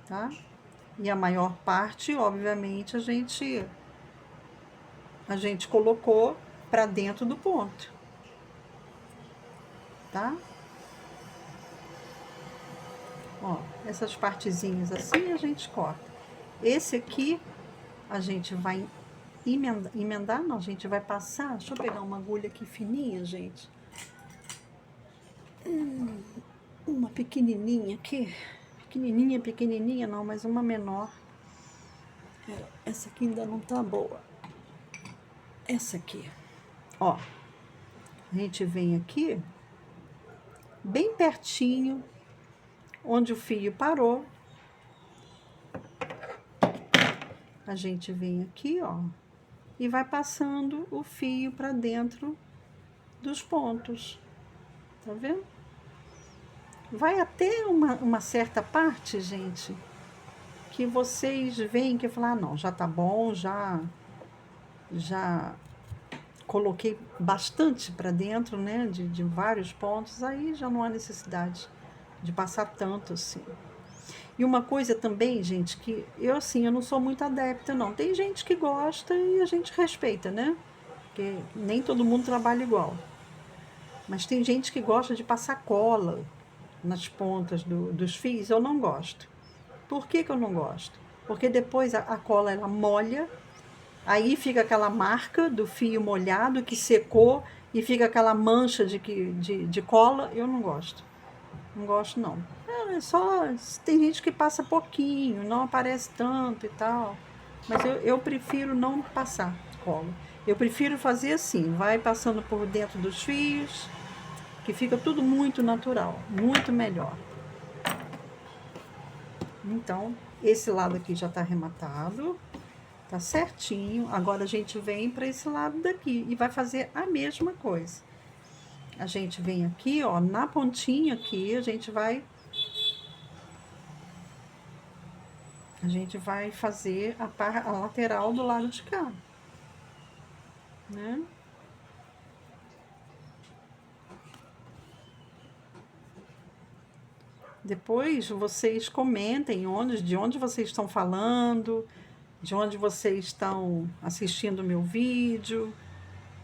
tá? E a maior parte, obviamente, a gente colocou para dentro do ponto, tá? Ó, essas partezinhas assim a gente corta. Esse aqui a gente vai emendar, não, a gente vai passar. Deixa eu pegar uma agulha aqui fininha, gente. Uma pequenininha aqui. Pequenininha não, mas uma menor. Essa aqui ainda não tá boa. Essa aqui. Ó, a gente vem aqui, bem pertinho, onde o fio parou. A gente vem aqui, ó, e vai passando o fio para dentro dos pontos. Tá vendo? Vai até uma certa parte, gente, que vocês veem que falar, ah, não, já tá bom, já coloquei bastante para dentro, né, de vários pontos, aí já não há necessidade de passar tanto assim. E uma coisa também, gente, que eu assim, eu não sou muito adepta, não. Tem gente que gosta e a gente respeita, né? Porque nem todo mundo trabalha igual. Mas tem gente que gosta de passar cola nas pontas dos fios, eu não gosto. Por que que eu não gosto? Porque depois a cola ela molha, aí fica aquela marca do fio molhado que secou e fica aquela mancha de cola. Eu não gosto. Não gosto, não. É só. Tem gente que passa pouquinho, não aparece tanto e tal. Mas eu prefiro não passar cola. Eu prefiro fazer assim, vai passando por dentro dos fios, que fica tudo muito natural, muito melhor. Então, esse lado aqui já tá arrematado, tá certinho. Agora a gente vem para esse lado daqui e vai fazer a mesma coisa. A gente vem aqui, ó, na pontinha aqui, a gente vai fazer a lateral do lado de cá, né? Depois vocês comentem de onde vocês estão falando, de onde vocês estão assistindo o meu vídeo,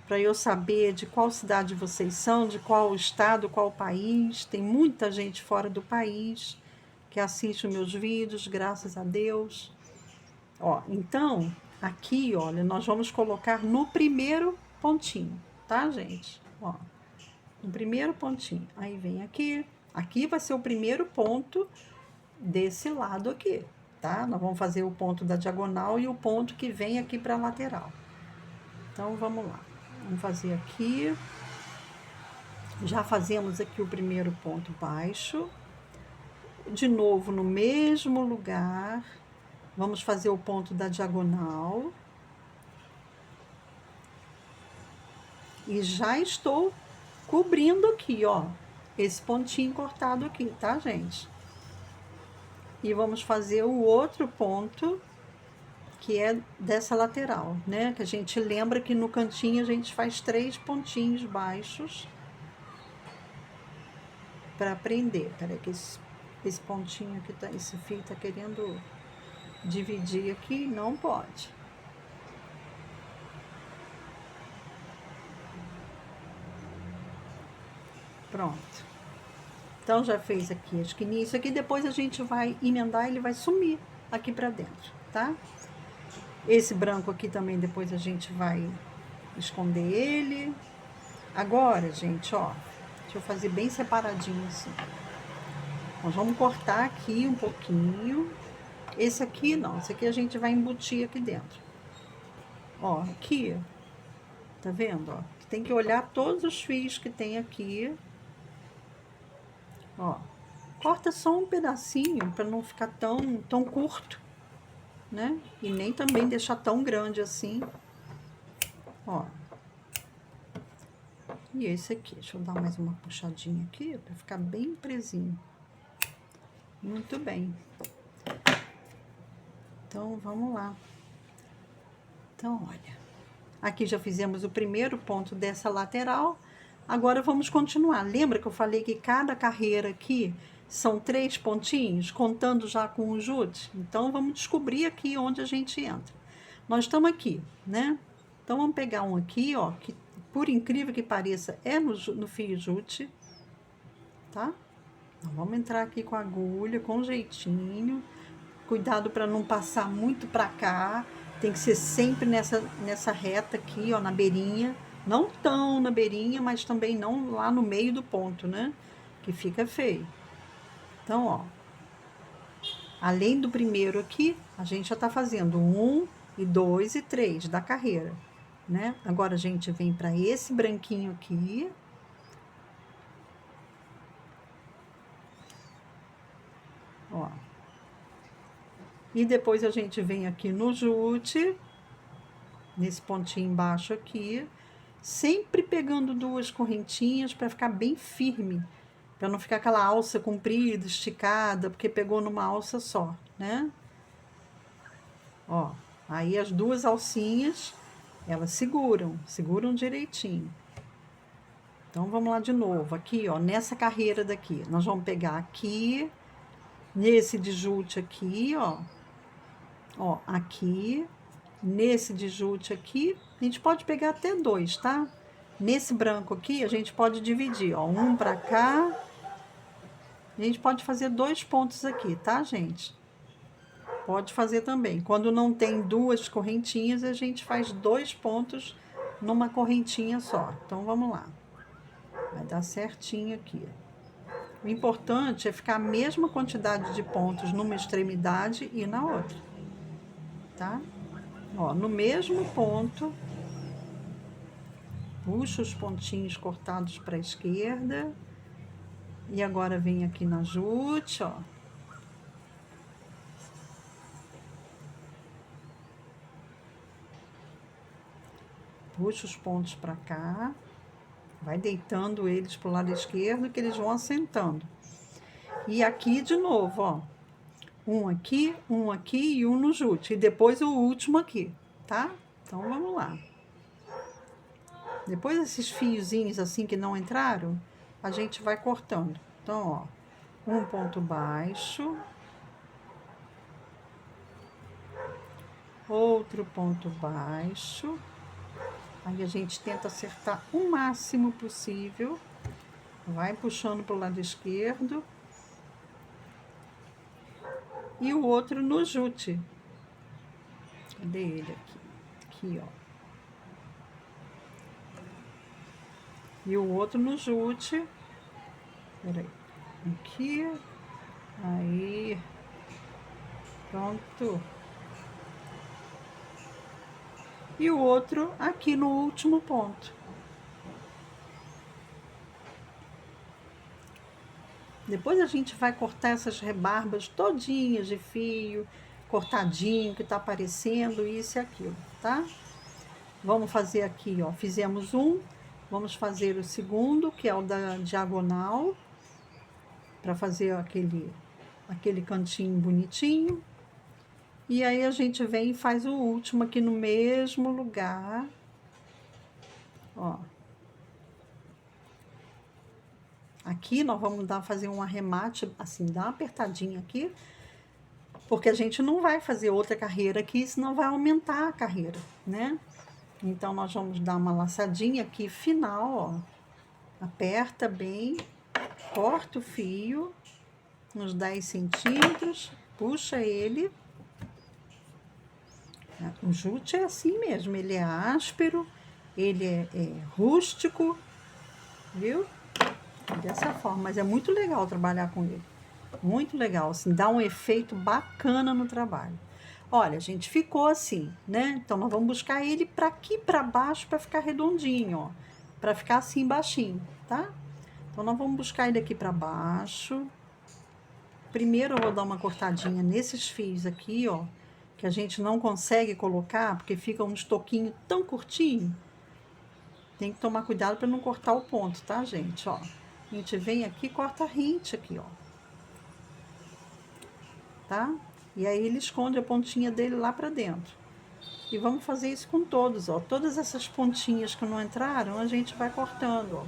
para eu saber de qual cidade vocês são, de qual estado, qual país. Tem muita gente fora do país que assiste os meus vídeos, graças a Deus. Ó, então, aqui, olha, nós vamos colocar no primeiro pontinho, tá, gente? Ó, no primeiro pontinho. Aí vem aqui. Aqui vai ser o primeiro ponto desse lado aqui, tá? Nós vamos fazer o ponto da diagonal e o ponto que vem aqui para a lateral. Então, vamos lá. Vamos fazer aqui. Já fazemos aqui o primeiro ponto baixo. De novo, no mesmo lugar. Vamos fazer o ponto da diagonal. E já estou cobrindo aqui, ó, esse pontinho cortado aqui, tá, gente? E vamos fazer o outro ponto, que é dessa lateral, né? Que a gente lembra que no cantinho a gente faz 3 pontinhos baixos para prender. Peraí que esse pontinho aqui, esse fio tá querendo dividir aqui, não pode. Pronto. Então já fez aqui a esquininha, isso aqui depois a gente vai emendar, ele vai sumir aqui para dentro, tá? Esse branco aqui também depois a gente vai esconder ele. Agora, gente, ó, deixa eu fazer bem separadinho assim. Nós vamos cortar aqui um pouquinho. Esse aqui não, esse aqui a gente vai embutir aqui dentro. Ó, aqui, tá vendo, ó? Tem que olhar todos os fios que tem aqui. Ó, corta só um pedacinho para não ficar tão curto, né? E nem também deixar tão grande assim. Ó. E esse aqui, deixa eu dar mais uma puxadinha aqui para ficar bem presinho. Muito bem. Então, vamos lá. Então, olha. Aqui já fizemos o primeiro ponto dessa lateral. Agora vamos continuar. Lembra que eu falei que cada carreira aqui são 3 pontinhos, contando já com o jute? Então, vamos descobrir aqui onde a gente entra. Nós estamos aqui, né? Então, vamos pegar um aqui, ó, que por incrível que pareça, é no fio jute, tá? Então, vamos entrar aqui com a agulha, com jeitinho. Cuidado para não passar muito para cá. Tem que ser sempre nessa reta aqui, ó, na beirinha. Não tão na beirinha, mas também não lá no meio do ponto, né? Que fica feio. Então, ó. Além do primeiro aqui, a gente já tá fazendo 1, e 2 e 3 da carreira, né? Agora a gente vem para esse branquinho aqui. Ó. E depois a gente vem aqui no jute, nesse pontinho embaixo aqui, sempre pegando 2 correntinhas para ficar bem firme, para não ficar aquela alça comprida, esticada, porque pegou numa alça só, né? Ó, aí as duas alcinhas, elas seguram direitinho. Então, vamos lá de novo. Aqui, ó, nessa carreira daqui, nós vamos pegar aqui, nesse de jute aqui, ó, aqui, nesse de jute aqui, a gente pode pegar até dois, tá? Nesse branco aqui, a gente pode dividir, ó, um pra cá. A gente pode fazer 2 pontos aqui, tá, gente? Pode fazer também. Quando não tem duas correntinhas, a gente faz 2 pontos numa correntinha só. Então, vamos lá. Vai dar certinho aqui. O importante é ficar a mesma quantidade de pontos numa extremidade e na outra, tá? Ó, no mesmo ponto, puxa os pontinhos cortados para a esquerda. E agora vem aqui na jute, ó. Puxa os pontos para cá. Vai deitando eles pro lado esquerdo que eles vão assentando. E aqui de novo, ó. Um aqui e um no jute. E depois o último aqui, tá? Então, vamos lá. Depois esses fiozinhos assim que não entraram, a gente vai cortando. Então, ó, um ponto baixo, outro ponto baixo. Aí a gente tenta acertar o máximo possível. Vai puxando pro lado esquerdo. E o outro no jute. Cadê ele aqui? Aqui, ó. E o outro no jute. Peraí. Aqui. Aí. Pronto. E o outro aqui no último ponto. Depois a gente vai cortar essas rebarbas todinhas de fio, cortadinho, que tá aparecendo, isso e aquilo, tá? Vamos fazer aqui, ó, fizemos um, vamos fazer o segundo, que é o da diagonal, para fazer aquele cantinho bonitinho. E aí a gente vem e faz o último aqui no mesmo lugar, ó. Aqui nós vamos fazer um arremate, assim, dar uma apertadinha aqui, porque a gente não vai fazer outra carreira aqui, senão vai aumentar a carreira, né? Então, nós vamos dar uma laçadinha aqui final, ó. Aperta bem, corta o fio, uns 10 centímetros, puxa ele. O jute é assim mesmo, ele é áspero, ele é rústico, viu? Dessa forma, mas é muito legal trabalhar com ele. Muito legal, assim, dá um efeito bacana no trabalho. Olha, gente, ficou assim, né? Então, nós vamos buscar ele para aqui para baixo para ficar redondinho, ó. Para ficar assim baixinho, tá? Então, nós vamos buscar ele aqui para baixo. Primeiro, eu vou dar uma cortadinha nesses fios aqui, ó. Que a gente não consegue colocar, porque fica um estoquinho tão curtinho. Tem que tomar cuidado para não cortar o ponto, tá, gente? Ó, a gente vem aqui e corta a rente aqui, ó. Tá? E aí ele esconde a pontinha dele lá pra dentro. E vamos fazer isso com todos, ó. Todas essas pontinhas que não entraram, a gente vai cortando, ó.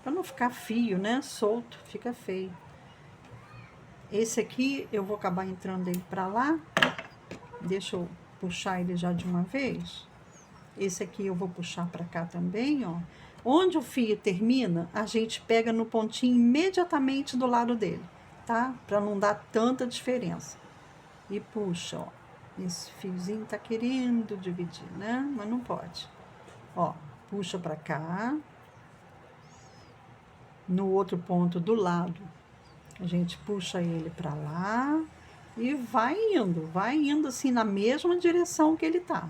Pra não ficar fio, né? Solto, fica feio. Esse aqui, eu vou acabar entrando ele pra lá. Deixa eu puxar ele já de uma vez. Esse aqui eu vou puxar pra cá também, ó. Onde o fio termina, a gente pega no pontinho imediatamente do lado dele, tá? Pra não dar tanta diferença. E puxa, ó. Esse fiozinho tá querendo dividir, né? Mas não pode. Ó, puxa pra cá. No outro ponto do lado, a gente puxa ele pra lá. E vai indo assim na mesma direção que ele tá.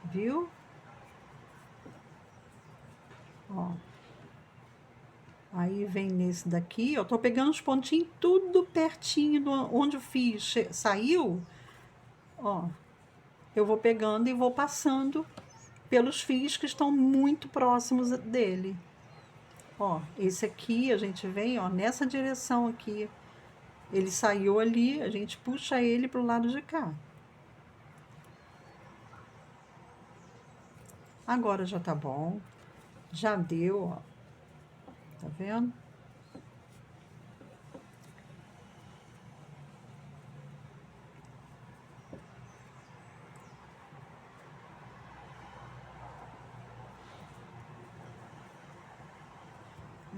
Viu? Ó. Aí vem nesse daqui, eu tô pegando os pontinhos tudo pertinho do onde o fio saiu. Ó, eu vou pegando e vou passando pelos fios que estão muito próximos dele. Ó, esse aqui a gente vem, ó, nessa direção aqui. Ele saiu ali, a gente puxa ele pro lado de cá. Agora já tá bom. Já deu, ó. Tá vendo?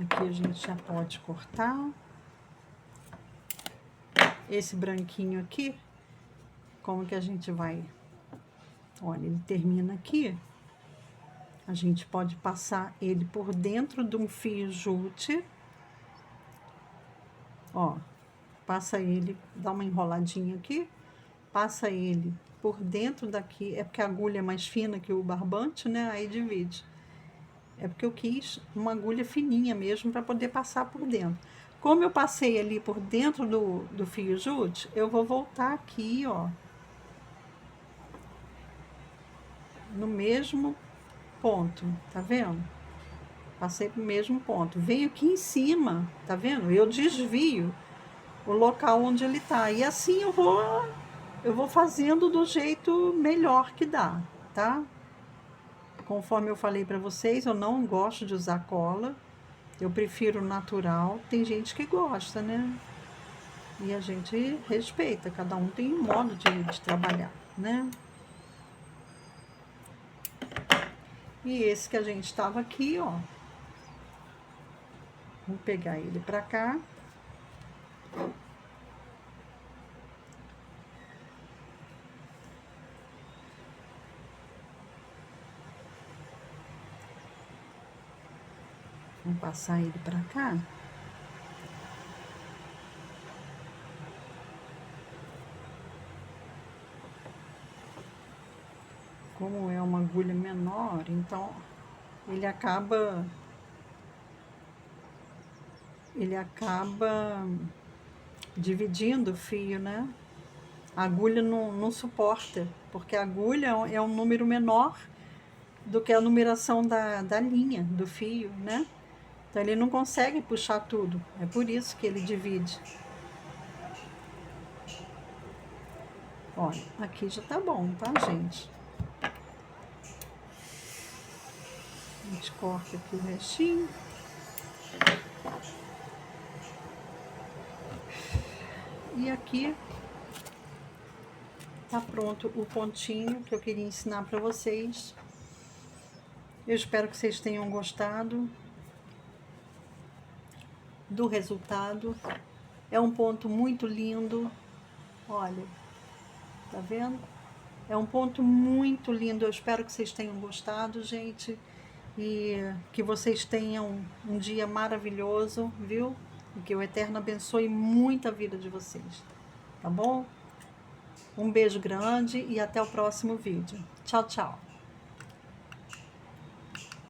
Aqui a gente já pode cortar. Esse branquinho aqui, como que a gente vai... Olha, ele termina aqui. A gente pode passar ele por dentro de um fio jute. Ó, passa ele, dá uma enroladinha aqui, passa ele por dentro daqui. É porque a agulha é mais fina que o barbante, né? Aí divide. É porque eu quis uma agulha fininha mesmo para poder passar por dentro. Como eu passei ali por dentro do fio jute, eu vou voltar aqui, ó, no mesmo ponto, tá vendo? Passei pro mesmo ponto. Venho aqui em cima, tá vendo? Eu desvio o local onde ele tá. E assim eu vou fazendo do jeito melhor que dá, tá? Conforme eu falei para vocês, eu não gosto de usar cola. Eu prefiro natural. Tem gente que gosta, né? E a gente respeita, cada um tem um modo de trabalhar, né? E esse que a gente estava aqui, ó. Vou pegar ele pra cá. Vamos passar ele pra cá. Como é uma agulha menor, então ele acaba dividindo o fio, né? A agulha não suporta, porque a agulha é um número menor do que a numeração da linha, do fio, né? Então ele não consegue puxar tudo, é por isso que ele divide. Olha, aqui já tá bom, tá, gente? A gente corta aqui o restinho. E aqui tá pronto o pontinho que eu queria ensinar para vocês. Eu espero que vocês tenham gostado do resultado. É um ponto muito lindo. Olha, tá vendo? É um ponto muito lindo. Eu espero que vocês tenham gostado, gente. E que vocês tenham um dia maravilhoso, viu? E que o Eterno abençoe muito a vida de vocês. Tá bom? Um beijo grande e até o próximo vídeo. Tchau, tchau.